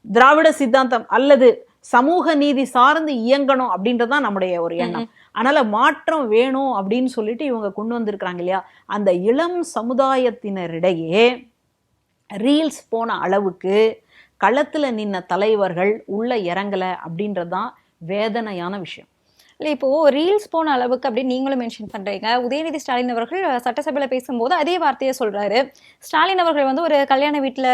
[SPEAKER 2] திராவிட சித்தாந்தம் அல்லது சமூக நீதி சார்ந்து இயங்கணும் அப்படின்றதான் நம்முடைய ஒரு எண்ணம். அதனால மாற்றம் வேணும் அப்படின்னு சொல்லிட்டு இவங்க கொண்டு வந்திருக்கிறாங்க இல்லையா? அந்த இளம் சமுதாயத்தினரிடையே ரீல்ஸ் போன அளவுக்கு களத்துல நின்ன தலைவர்கள் உள்ள இறங்கல அப்படின்றதான் வேதனையான விஷயம்.
[SPEAKER 1] இல்லை, இப்போ ரீல்ஸ் போன அளவுக்கு அப்படின்னு நீங்களும் மென்ஷன் பண்றீங்க. உதயநிதி ஸ்டாலின் அவர்கள் சட்டசபையில் பேசும்போது அதே வார்த்தையை சொல்றாரு. ஸ்டாலின் அவர்கள் வந்து ஒரு கல்யாண வீட்டில்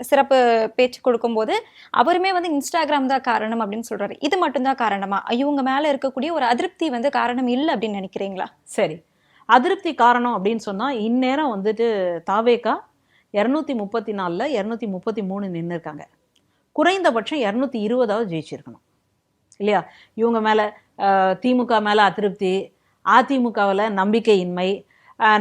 [SPEAKER 1] சிறப்பு பேச்சு கொடுக்கும்போது அவருமே வந்து இன்ஸ்டாகிராம் தான் காரணம் அப்படின்னு சொல்றாரு. இது மட்டும்தான் காரணமா? இவங்க மேல இருக்கக்கூடிய ஒரு அதிருப்தி வந்து காரணம் இல்லை அப்படின்னு நினைக்கிறீங்களா?
[SPEAKER 2] சரி, அதிருப்தி காரணம் அப்படின்னு சொன்னா இந்நேரம் வந்துட்டு தாவேகா 234ல் 233 நின்று இருக்காங்க. குறைந்தபட்சம் 220 ஜெயிச்சிருக்கணும் இல்லையா? இவங்க மேல திமுக மேல அதிருப்தி, அதிமுகவில் நம்பிக்கையின்மை,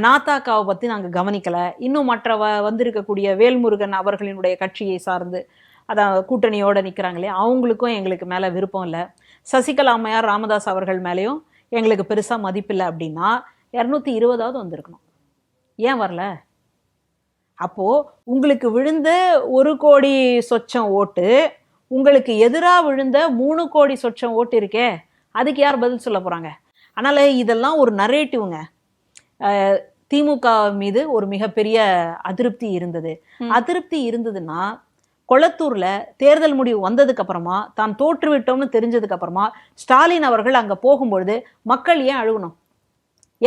[SPEAKER 2] நாத்தாக்காவை பற்றி நாங்கள் கவனிக்கலை, இன்னும் மற்ற வந்திருக்கக்கூடிய வேல்முருகன் அவர்களினுடைய கட்சியை சார்ந்து அதான் கூட்டணியோடு நிற்கிறாங்க இல்லையா? அவங்களுக்கும் எங்களுக்கு மேலே விருப்பம் இல்லை, சசிகலா அம்மையார் ராமதாஸ் அவர்கள் மேலேயும் எங்களுக்கு பெருசாக மதிப்பில்லை அப்படின்னா 220வது வந்திருக்கணும். ஏன் வரல? அப்போது உங்களுக்கு விழுந்த 1 கோடி சொச்சம் ஓட்டு, உங்களுக்கு எதிராக விழுந்த 3 கோடி சொச்சம் ஓட்டு இருக்கே, அதுக்கு யார் பதில் சொல்ல போகிறாங்க? அதனால் இதெல்லாம் ஒரு நரேட்டிவ்ங்க. திமுக மீது ஒரு மிகப்பெரிய அதிருப்தி இருந்தது. அதிருப்தி இருந்ததுன்னா கொளத்தூர்ல தேர்தல் முடிவு வந்ததுக்கு அப்புறமா, தான் தோற்றுவிட்டோம்னு தெரிஞ்சதுக்கு அப்புறமா ஸ்டாலின் அவர்கள் அங்க போகும்பொழுது மக்கள் ஏன் அழுகணும்?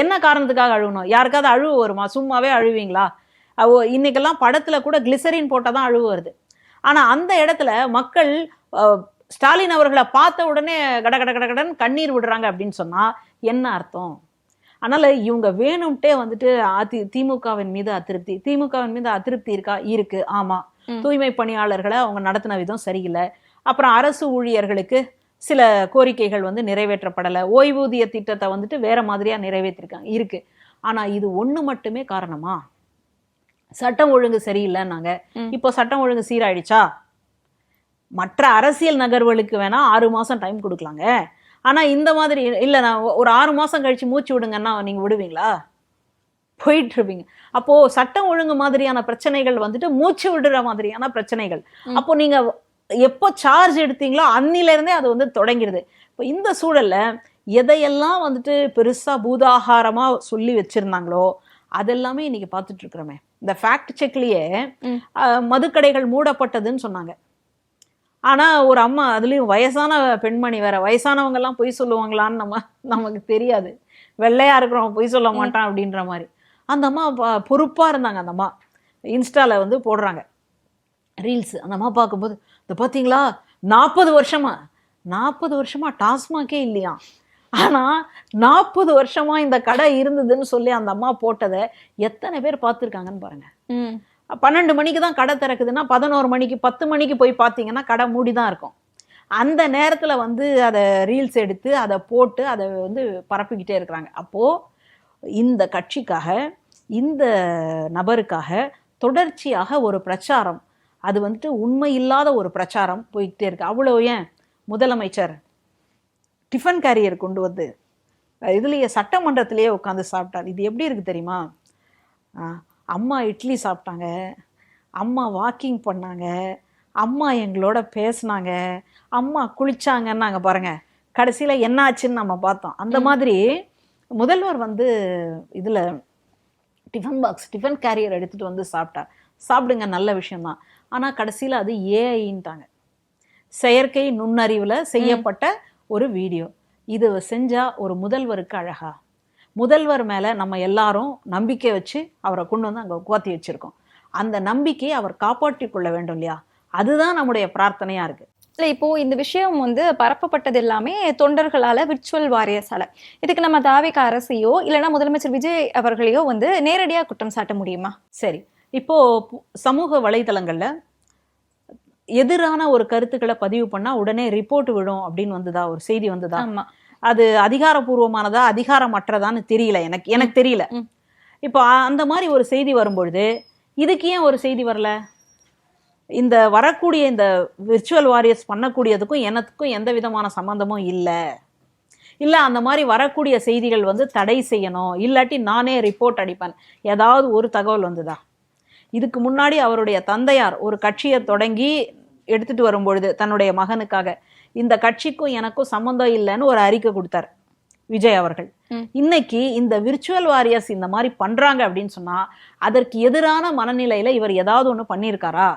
[SPEAKER 2] என்ன காரணத்துக்காக அழுகணும்? யாருக்காவது அழுவு வருமா? சும்மாவே அழுவீங்களா? இன்னைக்கெல்லாம் படத்துல கூட கிளிசரின் போட்டாதான் அழுவு வருது. ஆனா அந்த இடத்துல மக்கள் ஸ்டாலின் அவர்களை பார்த்த உடனே கட கட கட கடன்னு கண்ணீர் விடுறாங்க அப்படின்னு சொன்னா என்ன அர்த்தம்? அதனால இவங்க வேணும்ட்டே வந்துட்டு திமுகவின் மீது அதிருப்தி. திமுகவின் மீது அதிருப்தி இருக்கா? இருக்கு. ஆமா, தூய்மை பணியாளர்களை அவங்க நடத்தின விதம் சரியில்லை. அப்புறம் அரசு ஊழியர்களுக்கு சில கோரிக்கைகள் வந்து நிறைவேற்றப்படலை. ஓய்வூதிய திட்டத்தை வந்துட்டு வேற மாதிரியா நிறைவேற்றிருக்காங்க, இருக்கு. ஆனா இது ஒண்ணு மட்டுமே காரணமா? சட்டம் ஒழுங்கு சரியில்லைன்னாங்க. இப்போ சட்டம் ஒழுங்கு சீராயிடுச்சா? மற்ற அரசியல் நகர்வுகளுக்கு வேணா 6 மாசம் டைம் கொடுக்கலாங்க. ஆனா இந்த மாதிரி இல்ல, நான் ஒரு 6 மாசம் கழிச்சு மூச்சு விடுங்கன்னா நீங்க விடுவீங்களா? போயிட்டு இருப்பீங்க. அப்போ சட்டம் ஒழுங்கு மாதிரியான பிரச்சனைகள் வந்துட்டு மூச்சு விடுற மாதிரியான பிரச்சனைகள். அப்போ நீங்க எப்போ சார்ஜ் எடுத்தீங்களோ அன்னில இருந்தே அது வந்து தொடங்கிடுது. இப்போ இந்த சூழல்ல எதையெல்லாம் வந்துட்டு பெருசா பூதாகாரமா சொல்லி வச்சிருந்தாங்களோ அதெல்லாமே இன்னைக்கு பார்த்துட்டு இருக்கிறோமே. இந்த ஃபேக்ட் செக்லயே மதுக்கடைகள் மூடப்பட்டதுன்னு சொன்னாங்க. ஆனா ஒரு அம்மா, அதுலயும் வயசான பெண்மணி வேற, வயசானவங்க எல்லாம் பொய் சொல்லுவாங்களான்னு நமக்கு தெரியாது. வெள்ளையா இருக்கிறவங்க பொய் சொல்ல மாட்டான் அப்படின்ற மாதிரி. அந்த அம்மா பொறுப்பா இருந்தாங்க. அந்த அம்மா இன்ஸ்டால வந்து போடுறாங்க ரீல்ஸ். அந்த அம்மா பார்க்கும்போது, இந்த பார்த்தீங்களா 40 வருஷமா டாஸ்மாகே இல்லையா, ஆனா 40 வருஷமா இந்த கடை இருந்ததுன்னு சொல்லி அந்த அம்மா போட்டதை எத்தனை பேர் பார்த்துருக்காங்கன்னு பாருங்க. 12 மணிக்கு தான் கடை திறக்குதுன்னா 11 மணிக்கு 10 மணிக்கு போய் பார்த்தீங்கன்னா கடை மூடி தான் இருக்கும். அந்த நேரத்தில் வந்து அதை ரீல்ஸ் எடுத்து அதை போட்டு அதை வந்து பரப்பிக்கிட்டே இருக்கிறாங்க. அப்போது இந்த கட்சிக்காக, இந்த நபருக்காக தொடர்ச்சியாக ஒரு பிரச்சாரம், அது வந்துட்டு உண்மை இல்லாத ஒரு பிரச்சாரம் போய்கிட்டே இருக்கு. அவ்வளோ ஏன் முதலமைச்சர் டிஃபன் கேரியர் கொண்டு வந்து இதுலேயே சட்டமன்றத்திலேயே உட்காந்து சாப்பிட்டார். இது எப்படி இருக்குது தெரியுமா? அம்மா இட்லி சாப்பிட்டாங்க, அம்மா வாக்கிங் பண்ணாங்க, அம்மா எங்களோட பேசினாங்க, அம்மா குளிச்சாங்கன்னாங்க பாருங்க. கடைசியில் என்ன ஆச்சுன்னு நம்ம பார்த்தோம். அந்த மாதிரி முதல்வர் வந்து இதில் டிஃபன் கேரியர் எடுத்துகிட்டு வந்து சாப்பிட்டார். சாப்பிடுங்க, நல்ல விஷயம்தான். ஆனால் கடைசியில் அது ஏஐன்ட்டாங்க, செயற்கை நுண்ணறிவில் செய்யப்பட்ட ஒரு வீடியோ. இது செஞ்சா ஒரு முதல்வருக்கு அழகா? முதல்வர் மேலே நம்ம எல்லாரும் நம்பிக்கை வச்சு அவரை கொண்டு வந்து அங்கே உட்காத்தி வச்சுருக்கோம். அந்த நம்பிக்கையை அவர் காப்பாற்றி கொள்ள வேண்டும் இல்லையா? அதுதான் நம்முடைய பிரார்த்தனையாக இருக்குது.
[SPEAKER 1] இல்லை, இப்போது இந்த விஷயம் வந்து பரப்பப்பட்டது எல்லாமே தொண்டர்களால், விர்ச்சுவல் வாரியர்ஸால். இதுக்கு நம்ம தாவேக அரசையோ இல்லைனா முதலமைச்சர் விஜய் அவர்களையோ வந்து நேரடியாக குற்றம் சாட்ட முடியுமா?
[SPEAKER 2] சரி, இப்போது சமூக வலைதளங்களில் எதிரான ஒரு கருத்துக்களை பதிவு பண்ணால் உடனே ரிப்போர்ட் விடும் அப்படின்னு வந்துதா, ஒரு செய்தி வந்துதா?
[SPEAKER 1] ஆமாம்.
[SPEAKER 2] அது அதிகாரப்பூர்வமானதா அதிகாரமற்றதான்னு தெரியல, எனக்கு தெரியல. இப்போ அந்த மாதிரி ஒரு செய்தி வரும்பொழுது இதுக்கு ஏன் ஒரு செய்தி வரல? இந்த வரக்கூடிய இந்த விர்ச்சுவல் வாரியர்ஸ் பண்ணக்கூடியதுக்கும் எனக்கும் எந்த விதமான சம்மந்தமும் இல்லை. அந்த மாதிரி வரக்கூடிய செய்திகள் வந்து தடை செய்யணும், இல்லாட்டி நானே ரிப்போர்ட் அடிப்பேன், ஏதாவது ஒரு தகவல் வந்துதா? இதுக்கு முன்னாடி அவருடைய தந்தையார் ஒரு கட்சியை தொடங்கி எடுத்துட்டு வரும்பொழுது தன்னுடைய மகனுக்காக, இந்த கட்சிக்கும் எனக்கும் சம்மந்தம் இல்லைன்னு ஒரு அறிக்கை கொடுத்தார் விஜய் அவர்கள். இன்னைக்கு இந்த விர்ச்சுவல் வாரியர்ஸ் இந்த மாதிரி பண்றாங்க அப்படின்னு சொன்னா அதற்கு எதிரான மனநிலையில இவர் ஏதாவது ஒன்று பண்ணியிருக்காரா?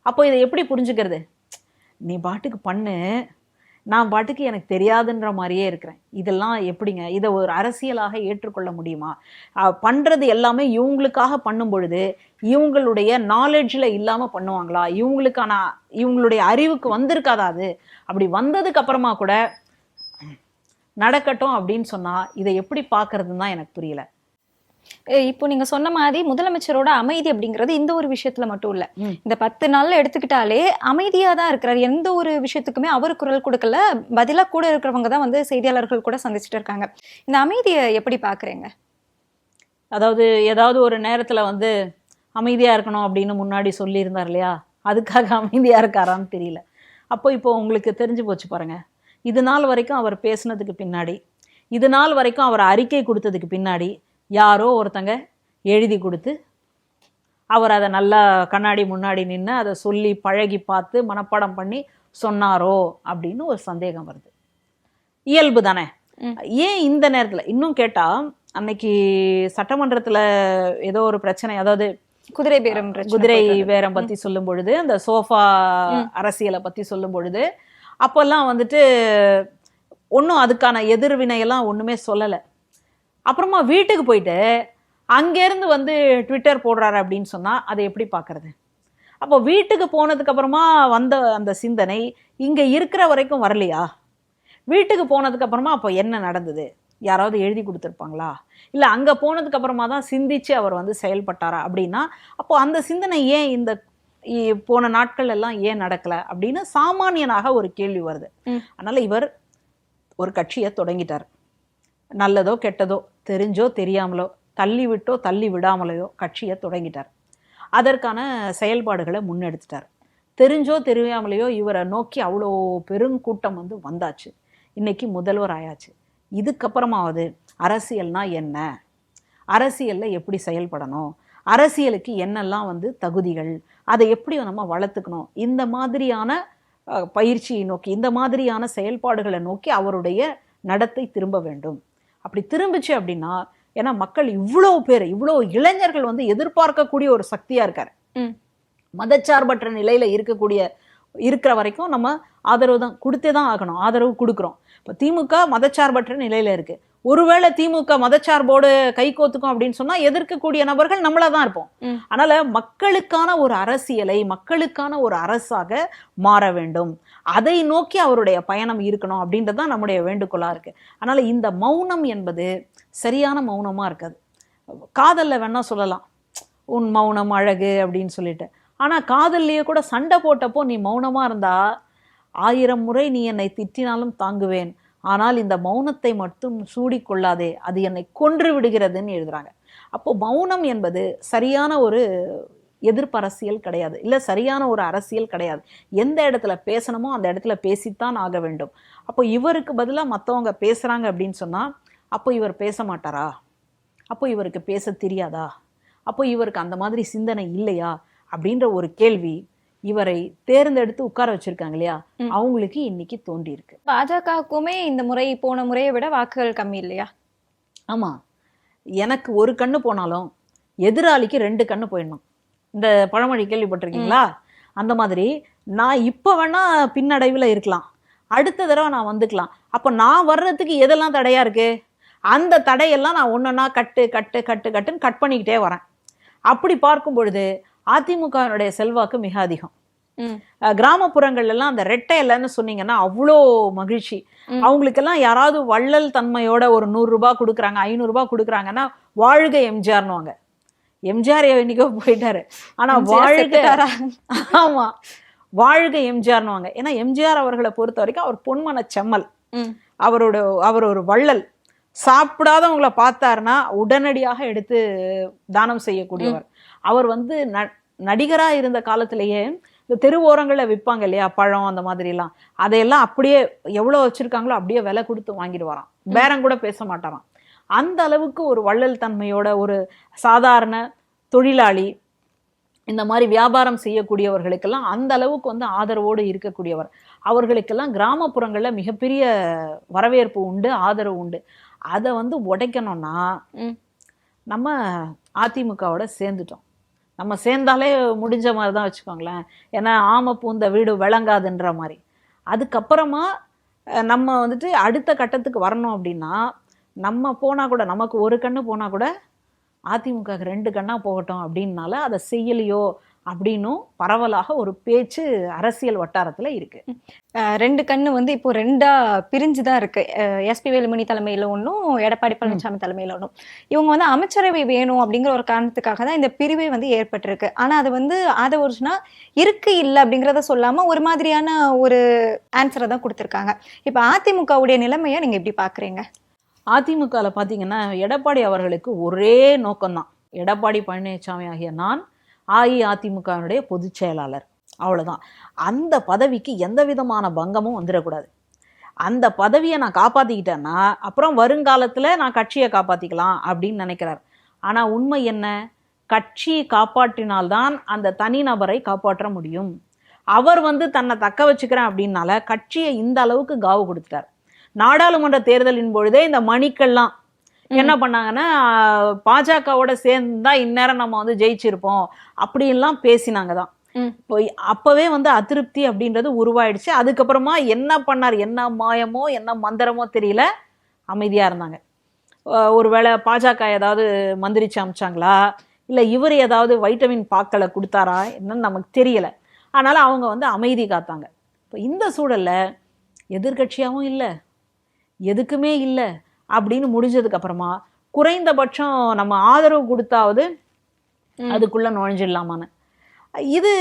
[SPEAKER 2] அப்போ இதை எப்படி புரிஞ்சுக்கிறது? நீ பாட்டுக்கு பண்ணு, நான் பாட்டுக்கு எனக்கு தெரியாதுன்ற மாதிரியே இருக்கிறேன். இதெல்லாம் எப்படிங்க? இதை ஒரு அரசியலாக ஏற்றுக்கொள்ள முடியுமா? பண்ணுறது எல்லாமே இவங்களுக்காக பண்ணும் பொழுது இவங்களுடைய நாலேஜில் இல்லாமல் பண்ணுவாங்களா? இவங்களுடைய அறிவுக்கு வந்திருக்காதா? அது அப்படி வந்ததுக்கு அப்புறமா கூட நடக்கட்டும் அப்படின்னு சொன்னால் இதை எப்படி பார்க்கறதுன்னு தான் எனக்கு புரியல.
[SPEAKER 1] இப்போ நீங்க சொன்ன மாதிரி முதலமைச்சரோட அமைதி அப்படிங்கிறது இந்த ஒரு விஷயத்துல மட்டும் இல்ல, இந்த 10 நாள்ல எடுத்துக்கிட்டாலே அமைதியா தான் இருக்கிறார். எந்த ஒரு விஷயத்துக்குமே அவர் குரல் கொடுக்கல, பதிலா கூட இருக்கிறவங்க தான் வந்து செய்தியாளர்கள் கூட சந்திச்சுட்டு இருக்காங்க. இந்த அமைதியை எப்படி பாக்குறீங்க?
[SPEAKER 2] அதாவது ஏதாவது ஒரு நேரத்துல வந்து அமைதியா இருக்கணும் அப்படின்னு முன்னாடி சொல்லியிருந்தார் இல்லையா, அதுக்காக அமைதியா இருக்காரான்னு தெரியல. அப்போ இப்போ உங்களுக்கு தெரிஞ்சு போச்சு பாருங்க. இது நாள் வரைக்கும் அவர் பேசுனதுக்கு பின்னாடி, இது நாள் வரைக்கும் அவர் அறிக்கை கொடுத்ததுக்கு பின்னாடி யாரோ ஒருத்தங்க எழுதி கொடுத்து அவர் அதை நல்லா கண்ணாடி முன்னாடி நின்று அதை சொல்லி பழகி பார்த்து மனப்பாடம் பண்ணி சொன்னாரோ அப்படின்னு ஒரு சந்தேகம் வருது. இயல்பு தானே. ஏன் இந்த நேரத்தில் இன்னும் கேட்டால், அன்னைக்கு சட்டமன்றத்தில் ஏதோ ஒரு பிரச்சனை, அதாவது குதிரை பேரம் பற்றி சொல்லும் பொழுது, அந்த சோஃபா அரசியலை பற்றி சொல்லும் பொழுது, அப்போல்லாம் வந்துட்டு ஒன்றும் அதுக்கான எதிர்வினையெல்லாம் ஒன்றுமே சொல்லலை. அப்புறமா வீட்டுக்கு போயிட்டு அங்கேருந்து வந்து ட்விட்டர் போடுறாரு அப்படின்னு சொன்னால் அதை எப்படி பார்க்கறது? அப்போ வீட்டுக்கு போனதுக்கு அப்புறமா வந்த அந்த சிந்தனை இங்கே இருக்கிற வரைக்கும் வரலையா? வீட்டுக்கு போனதுக்கு அப்புறமா அப்போ என்ன நடந்தது? யாராவது எழுதி கொடுத்துருப்பாங்களா? இல்லை அங்கே போனதுக்கு அப்புறமா தான் சிந்திச்சு அவர் வந்து செயல்பட்டாரா? அப்படின்னா அப்போ அந்த சிந்தனை ஏன் இந்த போன நாட்கள் எல்லாம் ஏன் நடக்கலை அப்படின்னு சாமானியனாக ஒரு கேள்வி வருது. அதனால இவர் ஒரு கட்சியை தொடங்கிட்டார். நல்லதோ கெட்டதோ, தெரிஞ்சோ தெரியாமலோ, தள்ளி விட்டோ தள்ளி விடாமலையோ கட்சியை தொடங்கிட்டார். அதற்கான செயல்பாடுகளை முன்னெடுத்துட்டார். தெரிஞ்சோ தெரியாமலையோ இவரை நோக்கி அவ்வளோ பெருங்கூட்டம் வந்து வந்தாச்சு. இன்னைக்கு முதல்வர் ஆயாச்சு. இதுக்கப்புறமாவது அரசியல்னா என்ன, அரசியலில் எப்படி செயல்படணும், அரசியலுக்கு என்னெல்லாம் வந்து தகுதிகள், அதை எப்படி நம்ம வளர்த்துக்கணும், இந்த மாதிரியான பயிற்சியை நோக்கி, இந்த மாதிரியான செயல்பாடுகளை நோக்கி அவருடைய நடத்தை திரும்ப வேண்டும். அப்படி திரும்பிச்சு அப்படின்னா, ஏன்னா மக்கள் இவ்வளோ பேர், இவ்வளோ இளைஞர்கள் வந்து எதிர்பார்க்கக்கூடிய ஒரு சக்தியா இருக்காரு. மதச்சார்பற்ற நிலையில இருக்கிற வரைக்கும் நம்ம ஆதரவு தான் கொடுத்தே தான் ஆகணும். ஆதரவு கொடுக்குறோம். இப்போ திமுக மதச்சார்பற்ற நிலையில இருக்கு. ஒருவேளை திமுக மதச்சார்போடு கை கோத்துக்கும் அப்படின்னு சொன்னா எதிர்க்கக்கூடிய நபர்கள் நம்மளா தான் இருப்போம். அதனால மக்களுக்கான ஒரு அரசியலை, மக்களுக்கான ஒரு அரசாக மாற வேண்டும். அதை நோக்கி அவருடைய பயணம் இருக்கணும் அப்படின்றதான் நம்முடைய வேண்டுகோளா இருக்கு. அதனால இந்த மௌனம் என்பது சரியான மௌனமா இருக்காது. காதல்ல வேணா சொல்லலாம், உன் மௌனம் அழகு அப்படின்னு சொல்லிட்டு. ஆனா காதல்லையே கூட சண்டை போட்டப்போ நீ மௌனமா இருந்தா 1000 முறை நீ என்னை திட்டினாலும் தாங்குவேன், ஆனால் இந்த மௌனத்தை மட்டும் சூடிக்கொள்ளாதே, அது என்னை கொன்று விடுகிறதுன்னு எழுதுறாங்க. அப்போ மௌனம் என்பது சரியான ஒரு எதிர்ப்பு அரசியல் கிடையாது, இல்லை சரியான ஒரு அரசியல் கிடையாது. எந்த இடத்துல பேசணுமோ அந்த இடத்துல பேசித்தான் ஆக வேண்டும். அப்போ இவருக்கு பதிலாக மற்றவங்க பேசுகிறாங்க அப்படின்னு சொன்னால் அப்போ இவர் பேச மாட்டாரா? அப்போ இவருக்கு பேச தெரியாதா? அப்போ இவருக்கு அந்த மாதிரி சிந்தனை இல்லையா அப்படின்ற ஒரு கேள்வி இவரை தேர்ந்தெடுத்து உட்கார வச்சிருக்காங்க இல்லையா, அவங்களுக்கு இன்னைக்கு தோன்றி இருக்கு.
[SPEAKER 1] பாஜகவுக்குமே இந்த முறை போன முறையை விட வாக்குகள் கம்மி இல்லையா?
[SPEAKER 2] ஆமா, எனக்கு ஒரு கண்ணு போனாலும் எதிராளிக்கு 2 கண்ணு போயிடணும். இந்த பழமொழி கேள்விப்பட்டிருக்கீங்களா? அந்த மாதிரி நான் இப்போ வேணா பின்னடைவில் இருக்கலாம், அடுத்த தடவை நான் வந்துக்கலாம். அப்போ நான் வர்றதுக்கு எதெல்லாம் தடையா இருக்கு, அந்த தடையெல்லாம் நான் ஒன்னொன்னா கட்டுன்னு கட் பண்ணிக்கிட்டே வரேன். அப்படி பார்க்கும் பொழுது அதிமுகவினுடைய செல்வாக்கு மிக அதிகம். கிராமப்புறங்கள்ல எல்லாம் அந்த ரெட்டை இல்லைன்னு சொன்னீங்கன்னா அவ்வளோ மகிழ்ச்சி. அவங்களுக்கெல்லாம் யாராவது வள்ளல் தன்மையோட ஒரு 100 ரூபாய் கொடுக்குறாங்க, 500 ரூபாய் கொடுக்குறாங்கன்னா வாழ்க எம்ஜிஆர்னுவாங்க. எம்ஜிஆர் என்னைக்கோ போயிட்டாரு, ஆனா ஆமா வாழ்க எம்ஜிஆர்னுவாங்க. ஏன்னா எம்ஜிஆர் அவர்களை பொறுத்த வரைக்கும் அவர் பொன்மன செம்மல், அவர் ஒரு வள்ளல். சாப்பிடாதவங்களை பார்த்தாருன்னா உடனடியாக எடுத்து தானம் செய்யக்கூடியவர். அவர் வந்து நடிகராக இருந்த காலத்திலேயே இந்த தெருவோரங்களில் விற்பாங்க இல்லையா பழம், அந்த மாதிரிலாம், அதையெல்லாம் அப்படியே எவ்வளோ வச்சுருக்காங்களோ அப்படியே விலை கொடுத்து வாங்கிட்டு வரான், பேரம் கூட பேச மாட்டாராம். அந்த அளவுக்கு ஒரு வள்ளல் தன்மையோட ஒரு சாதாரண தொழிலாளி, இந்த மாதிரி வியாபாரம் செய்யக்கூடியவர்களுக்கெல்லாம் அந்த அளவுக்கு வந்து ஆதரவோடு இருக்கக்கூடியவர். அவர்களுக்கெல்லாம் கிராமப்புறங்களில் மிகப்பெரிய வரவேற்பு உண்டு, ஆதரவு உண்டு. அதை வந்து உடைக்கணும்னா நம்ம அதிமுகவோட சேர்ந்துட்டோம். நம்ம சேர்ந்தாலே முடிஞ்ச மாதிரி தான் வச்சுக்கோங்களேன். ஏன்னா ஆமை பூந்த வீடு விளங்காதுன்ற மாதிரி. அதுக்கப்புறமா நம்ம வந்துட்டு அடுத்த கட்டத்துக்கு வரணும் அப்படின்னா, நம்ம போனால் கூட, நமக்கு ஒரு கண்ணு போனால் கூட அதிமுக 2 கண்ணா போகட்டும் அப்படின்னால அதை செய்யலையோ அப்படின்னும் பரவலாக ஒரு பேச்சு அரசியல் வட்டாரத்துல இருக்கு.
[SPEAKER 1] 2 கண்ணு வந்து இப்போ 2ஆ பிரிஞ்சுதான் இருக்கு. எஸ்பி வேலுமணி தலைமையில ஒன்றும், எடப்பாடி பழனிசாமி தலைமையில ஒன்றும். இவங்க வந்து அமைச்சரவை வேணும் அப்படிங்கிற ஒரு காரணத்துக்காக தான் இந்த பிரிவே வந்து ஏற்பட்டிருக்கு. ஆனா அது வந்து ஆதவர்ஜுனா இருக்கு இல்லை அப்படிங்கிறத சொல்லாம ஒரு மாதிரியான ஒரு ஆன்சரை தான் கொடுத்துருக்காங்க. இப்போ அதிமுகவுடைய நிலைமையை நீங்க எப்படி பாக்குறீங்க?
[SPEAKER 2] அதிமுகவில் பார்த்தீங்கன்னா எடப்பாடி அவர்களுக்கு ஒரே நோக்கம்தான். எடப்பாடி பழனிசாமி ஆகிய நான் அஇஅதிமுகவினுடைய பொதுச் செயலாளர், அவ்வளோதான். அந்த பதவிக்கு எந்த விதமான பங்கமும் வந்துடக்கூடாது. அந்த பதவியை நான் காப்பாற்றிக்கிட்டேன்னா அப்புறம் வருங்காலத்தில் நான் கட்சியை காப்பாற்றிக்கலாம் அப்படின்னு நினைக்கிறார். ஆனால் உண்மை என்ன? கட்சி காப்பாற்றினால்தான் அந்த தனிநபரை காப்பாற்ற முடியும். அவர் வந்து தன்னை தக்க வச்சுக்கிறேன் அப்படின்னால கட்சியை இந்த அளவுக்கு காவு கொடுத்துட்டார். நாடாளுமன்ற தேர்தலின் பொழுதே இந்த மணிக்கெல்லாம் என்ன பண்ணாங்கன்னா, பாஜகவோட சேர்ந்தா இந்நேரம் நம்ம வந்து ஜெயிச்சிருப்போம் அப்படின்லாம் பேசினாங்க தான். இப்போ அப்பவே வந்து அதிருப்தி அப்படின்றது உருவாயிடுச்சு. அதுக்கப்புறமா என்ன பண்ணார், என்ன மாயமோ என்ன மந்திரமோ தெரியல, அமைதியா இருந்தாங்க. ஒருவேளை பாஜக ஏதாவது மந்திரிச்சு அமிச்சாங்களா, இல்லை இவர் ஏதாவது வைட்டமின் பாக்களை கொடுத்தாரா என்னன்னு நமக்கு தெரியல. அதனால அவங்க வந்து அமைதி காத்தாங்க. இப்போ இந்த சூழல்ல எதிர்கட்சியாகவும் இல்லை, எதுக்குமே இல்லை அப்படின்னு முடிஞ்சதுக்கு அப்புறமா குறைந்தபட்சம் நம்ம ஆதரவு கொடுத்தாவது அதுக்குள்ள நுழைஞ்சிடலாமான்னு. இது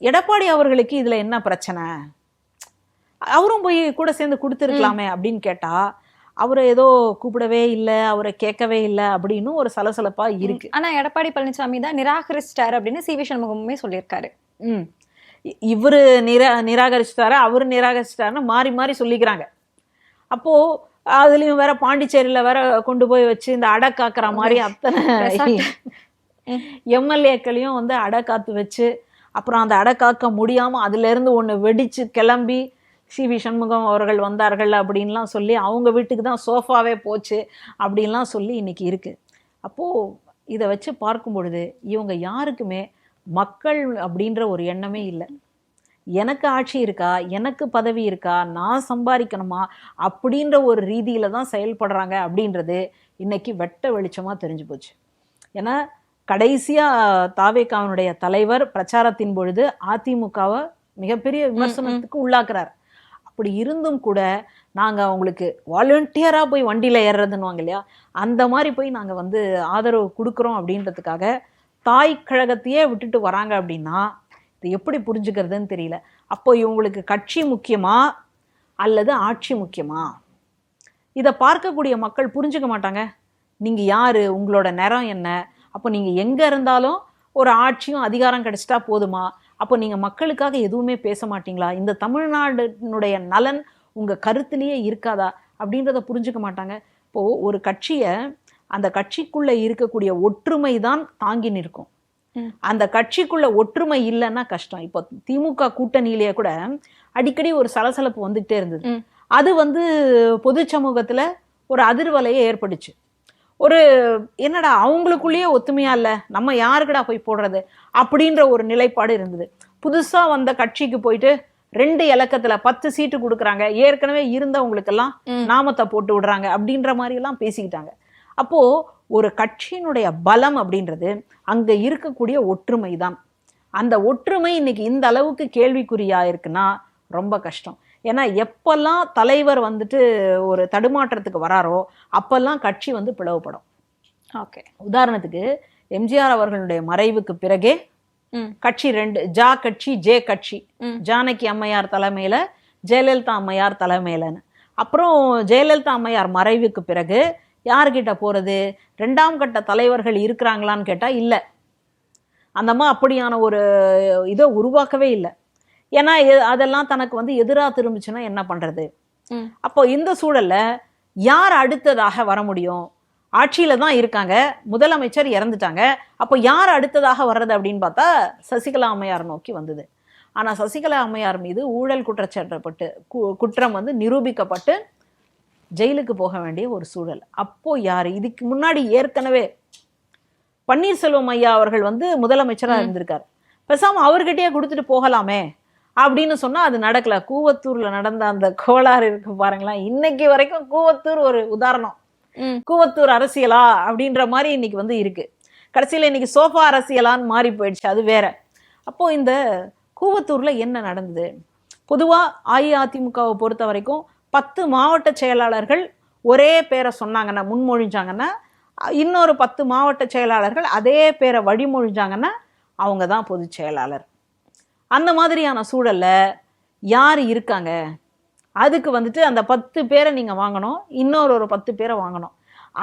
[SPEAKER 2] எடப்பாடி அவர்களுக்கு இதுல என்ன பிரச்சனை? அவரும் போய் கூட சேர்ந்து கொடுத்துருக்கலாமே அப்படின்னு கேட்டா, அவரை ஏதோ கூப்பிடவே இல்லை, அவரை கேட்கவே இல்லை அப்படின்னு ஒரு சலசலப்பா இருக்கு.
[SPEAKER 1] ஆனா எடப்பாடி பழனிசாமி தான் நிராகரிச்சிட்டாரு அப்படின்னு சி வி சண்முகமுமே சொல்லியிருக்காரு.
[SPEAKER 2] இவரு நிராகரிச்சிட்டாரு, அவரு நிராகரிச்சிட்டாருன்னு மாறி மாறி சொல்லிக்கிறாங்க. அப்போ அதுலயும் வேற பாண்டிச்சேரியில வேற கொண்டு போய் வச்சு இந்த அடை காக்குற மாதிரி அத்தனை எம்எல்ஏக்களையும் வந்து அடை காத்து வச்சு, அப்புறம் அந்த அடை காக்க முடியாம அதுல இருந்து ஒண்ணு வெடிச்சு கிளம்பி சி வி சண்முகம் அவர்கள் வந்தார்கள் அப்படின்லாம் சொல்லி அவங்க வீட்டுக்கு தான் சோஃபாவே போச்சு அப்படின்லாம் சொல்லி இன்னைக்கு இருக்கு. அப்போ இதை வச்சு பார்க்கும் பொழுது இவங்க யாருக்குமே மக்கள் அப்படின்ற ஒரு எண்ணமே இல்லை. எனக்கு ஆட்சி இருக்கா, எனக்கு பதவி இருக்கா, நான் சம்பாதிக்கணுமா அப்படின்ற ஒரு ரீதியில தான் செயல்படுறாங்க அப்படின்றது இன்னைக்கு வெட்ட வெளிச்சமா தெரிஞ்சு போச்சு. ஏன்னா கடைசியா தாவேகாவினுடைய தலைவர் பிரச்சாரத்தின் பொழுது அதிமுகவை மிகப்பெரிய விமர்சனத்துக்கு உள்ளாக்குறார். அப்படி இருந்தும் கூட நாங்க அவங்களுக்கு வாலண்டியரா போய் வண்டியில ஏறுறதுன்னுவாங்க இல்லையா, அந்த மாதிரி போய் நாங்க வந்து ஆதரவு கொடுக்குறோம் அப்படின்றதுக்காக தாய் கழகத்தையே விட்டுட்டு வராங்க அப்படின்னா இது எப்படி புரிஞ்சுக்கிறதுன்னு தெரியல. அப்போ இவங்களுக்கு கட்சி முக்கியமா அல்லது ஆட்சி முக்கியமா? இதை பார்க்கக்கூடிய மக்கள் புரிஞ்சுக்க மாட்டாங்க. நீங்க யாரு, உங்களோட நிறம் என்ன, அப்போ நீங்க எங்க இருந்தாலும் ஒரு ஆட்சியும் அதிகாரம் கிடைச்சிட்டா போதுமா, அப்போ நீங்க மக்களுக்காக எதுவுமே பேச மாட்டீங்களா, இந்த தமிழ்நாடுனுடைய நலன் உங்க கருத்திலேயே இருக்காதா அப்படின்றத புரிஞ்சுக்க மாட்டாங்க. இப்போ ஒரு கட்சியை அந்த கட்சிக்குள்ள இருக்கக்கூடிய ஒற்றுமை தான் தாங்கி நிற்கும். அந்த கட்சிக்குள்ள ஒற்றுமை இல்லைன்னா கஷ்டம். இப்போ திமுக கூட்டணியிலேயே கூட அடிக்கடி ஒரு சலசலப்பு வந்துட்டே இருந்தது. அது வந்து பொது சமூகத்துல ஒரு அதிர்வலையை ஏற்படுச்சு. ஒரு என்னடா அவங்களுக்குள்ளேயே ஒத்துமையா இல்லை, நம்ம யாருக்குடா போய் போடுறது அப்படின்ற ஒரு நிலைப்பாடு இருந்தது. புதுசா வந்த கட்சிக்கு போயிட்டு 2 இலக்கத்துல 10 சீட்டு கொடுக்குறாங்க, ஏற்கனவே இருந்தவங்களுக்கெல்லாம் நாமத்தை போட்டு விடுறாங்க அப்படின்ற மாதிரி எல்லாம் பேசிக்கிட்டாங்க. அப்போ ஒரு கட்சியினுடைய பலம் அப்படின்றது அங்க இருக்கக்கூடிய ஒற்றுமை தான். அந்த ஒற்றுமை இன்னைக்கு இந்த அளவுக்கு கேள்விக்குறியா இருக்குன்னா ரொம்ப கஷ்டம். ஏன்னா எப்பெல்லாம் தலைவர் வந்துட்டு ஒரு தடுமாற்றத்துக்கு வராரோ அப்பெல்லாம் கட்சி வந்து பிளவுபடும்.
[SPEAKER 1] ஓகே,
[SPEAKER 2] உதாரணத்துக்கு எம்ஜிஆர் அவர்களுடைய மறைவுக்கு பிறகே கட்சி 2 ஜா கட்சி ஜே கட்சி, ஜானகி அம்மையார் தலைமையில ஜெயலலிதா அம்மையார் தலைமையிலன்னு. அப்புறம் ஜெயலலிதா அம்மையார் மறைவுக்கு பிறகு யார்கிட்ட போறது, 2ஆம் கட்ட தலைவர்கள் இருக்கிறாங்களான்னு கேட்டா இல்லை. அந்தம்மா அப்படியான ஒரு இதை உருவாக்கவே இல்லை. ஏன்னா அதெல்லாம் தனக்கு வந்து எதிராக திரும்பிச்சுன்னா என்ன பண்றது? அப்போ இந்த சூழல்ல யார் அடுத்ததாக வர முடியும்? ஆட்சியில தான் இருக்காங்க, முதலமைச்சர் இறந்துட்டாங்க, அப்போ யார் அடுத்ததாக வர்றது அப்படின்னு பார்த்தா சசிகலா அம்மையார் நோக்கி வந்தது. ஆனா சசிகலா அம்மையார் மீது ஊழல் குற்றச்சாட்டப்பட்டு குற்றம் வந்து நிரூபிக்கப்பட்டு ஜெயிலுக்கு போக வேண்டிய ஒரு சூழல். அப்போ யாரு? இதுக்கு முன்னாடி ஏற்கனவே பன்னீர்செல்வம் ஐயா அவர்கள் வந்து முதலமைச்சரா இருந்திருக்காரு, பேசாம அவர்கிட்டயே கொடுத்துட்டு போகலாமே அப்படின்னு சொன்னா அது நடக்கல. கூவத்தூர்ல நடந்த அந்த கோளாறு இருக்கு பாருங்களேன், இன்னைக்கு வரைக்கும் கூவத்தூர் ஒரு உதாரணம். கூவத்தூர் அரசியலா அப்படின்ற மாதிரி இன்னைக்கு வந்து இருக்கு. கடைசியில இன்னைக்கு சோஃபா அரசியலான்னு மாறி போயிடுச்சு, அது வேற. அப்போ இந்த கூவத்தூர்ல என்ன நடந்தது? பொதுவா அஇஅதிமுகவை பொறுத்த வரைக்கும் 10 மாவட்ட செயலாளர்கள் ஒரே பேரை சொன்னாங்கன்னா, முன்மொழிஞ்சாங்கன்னா, இன்னொரு 10 மாவட்ட செயலாளர்கள் அதே பேரை வழிமொழிஞ்சாங்கன்னா அவங்க தான் பொதுச் செயலாளர். அந்த மாதிரியான சூழல்ல யார் இருக்காங்க? அதுக்கு வந்துட்டு அந்த 10 பேரை நீங்க வாங்கணும், இன்னொரு 10 பேரை வாங்கணும்.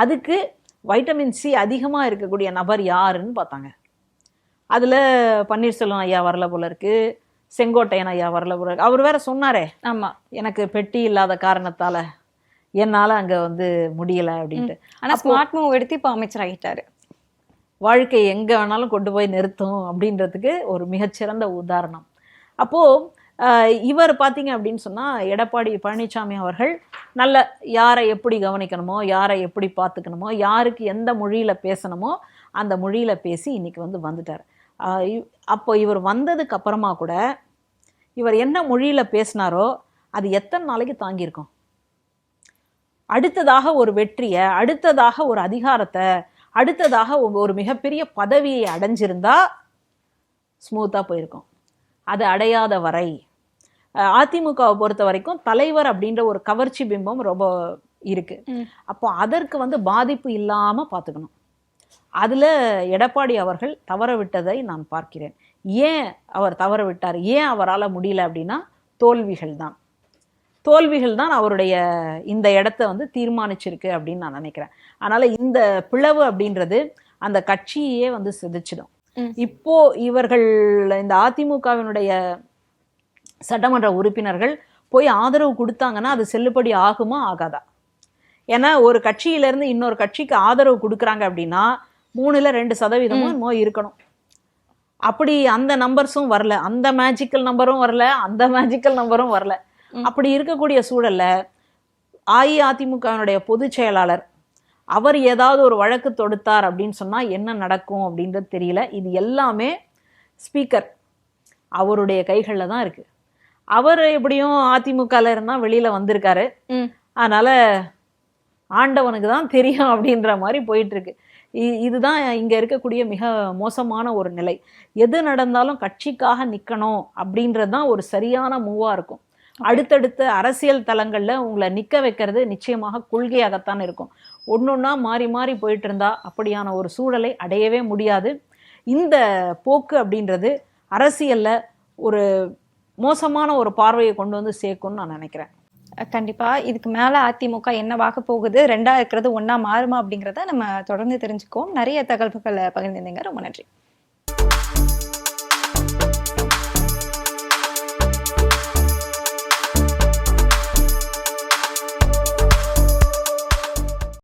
[SPEAKER 2] அதுக்கு வைட்டமின் சி அதிகமா இருக்கக்கூடிய நபர் யாருன்னு பார்த்தாங்க. அதுல பன்னீர்செல்வம் ஐயா வரல போல இருக்கு, செங்கோட்டையன் ஐயா வரல போல இருக்கு. அவர் வேற சொன்னாரே, ஆமா எனக்கு பெட்டி இல்லாத காரணத்தால என்னால அங்க வந்து முடியல அப்படின்ட்டு.
[SPEAKER 1] ஆனா ஸ்மார்ட் மூவ் எடுத்து இப்ப அமைச்சர் ஆகிட்டாரு.
[SPEAKER 2] வாழ்க்கை எங்கே வேணாலும் கொண்டு போய் நிறுத்தும் அப்படின்றதுக்கு ஒரு மிகச்சிறந்த உதாரணம். அப்போது இவர் பார்த்தீங்க அப்படின்னு சொன்னால் எடப்பாடி பழனிசாமி அவர்கள் நல்ல யாரை எப்படி கவனிக்கணுமோ, யாரை எப்படி பார்த்துக்கணுமோ, யாருக்கு எந்த மொழியில் பேசணுமோ அந்த மொழியில் பேசி இன்றைக்கி வந்துட்டார். அப்போ இவர் வந்ததுக்கு அப்புறமா கூட இவர் என்ன மொழியில் பேசினாரோ அது எத்தனை நாளைக்கு தாங்கியிருக்கோம்? அடுத்ததாக ஒரு வெற்றியை, அடுத்ததாக ஒரு அதிகாரத்தை, அடுத்ததாக ஒரு மிகப்பெரிய பதவியை அடைஞ்சிருந்தா ஸ்மூத்தாக போயிருக்கும். அது அடையாத வரை அதிமுகவை பொறுத்த வரைக்கும் தலைவர் அப்படின்ற ஒரு கவர்ச்சி பிம்பம் ரொம்ப இருக்கு. அப்போ அதற்கு பாதிப்பு இல்லாம பார்த்துக்கணும். அதுல எடப்பாடி அவர்கள் தவற விட்டதை நான் பார்க்கிறேன். ஏன் அவர் தவற விட்டார், ஏன் அவரால் முடியல அப்படின்னா தோல்விகள் தான் அவருடைய இந்த இடத்த தீர்மானிச்சிருக்கு அப்படின்னு நான் நினைக்கிறேன். அதனால இந்த பிளவு அப்படின்றது அந்த கட்சியே சிதைச்சிடும். இப்போ இவர்கள் இந்த அதிமுகவினுடைய சட்டமன்ற உறுப்பினர்கள் போய் ஆதரவு கொடுத்தாங்கன்னா அது செல்லுபடி ஆகுமா ஆகாதா? ஏன்னா ஒரு கட்சியிலேருந்து இன்னொரு கட்சிக்கு ஆதரவு கொடுக்குறாங்க அப்படின்னா 3% இருக்கணும். அப்படி அந்த நம்பர்ஸும் வரல, அந்த மேஜிக்கல் நம்பரும் வரல, அந்த மேஜிக்கல் நம்பரும் வரல. அப்படி இருக்கக்கூடிய சூழல்ல அஇஅதிமுகவினுடைய பொதுச் செயலாளர் அவர் ஏதாவது ஒரு வழக்கு தொடுத்தார் அப்படின்னு சொன்னா என்ன நடக்கும் அப்படின்றது தெரியல. இது எல்லாமே ஸ்பீக்கர் அவருடைய கைகளில் தான் இருக்கு. அவர் எப்படியும் அதிமுகல இருந்தா வெளியில வந்திருக்காரு, அதனால ஆண்டவனுக்கு தான் தெரியும் அப்படின்ற மாதிரி போயிட்டு இருக்கு. இதுதான் இங்க இருக்கக்கூடிய மிக மோசமான ஒரு நிலை. எது நடந்தாலும் கட்சிக்காக நிக்கணும் அப்படின்றது தான் ஒரு சரியான மூவா இருக்கும். அடுத்தடுத்த அரசியல் தளங்கள்ல உங்களை நிக்க வைக்கிறது நிச்சயமாக கொள்கையாகத்தான் இருக்கும். ஒன்னொன்னா மாறி மாறி போயிட்டு இருந்தா அப்படியான ஒரு சூழலை அடையவே முடியாது. இந்த போக்கு அப்படின்றது அரசியல்ல ஒரு மோசமான ஒரு பார்வையை கொண்டு சேர்க்கும்னு நான் நினைக்கிறேன்.
[SPEAKER 1] கண்டிப்பா இதுக்கு மேல அதிமுக என்னவாக போகுது, 2 இருக்கிறது 1 மாறுமா அப்படிங்கிறத நம்ம தொடர்ந்து தெரிஞ்சுக்குவோம். நிறைய தகவல்களை பகிர்ந்திருந்தீங்க, ரொம்ப நன்றி.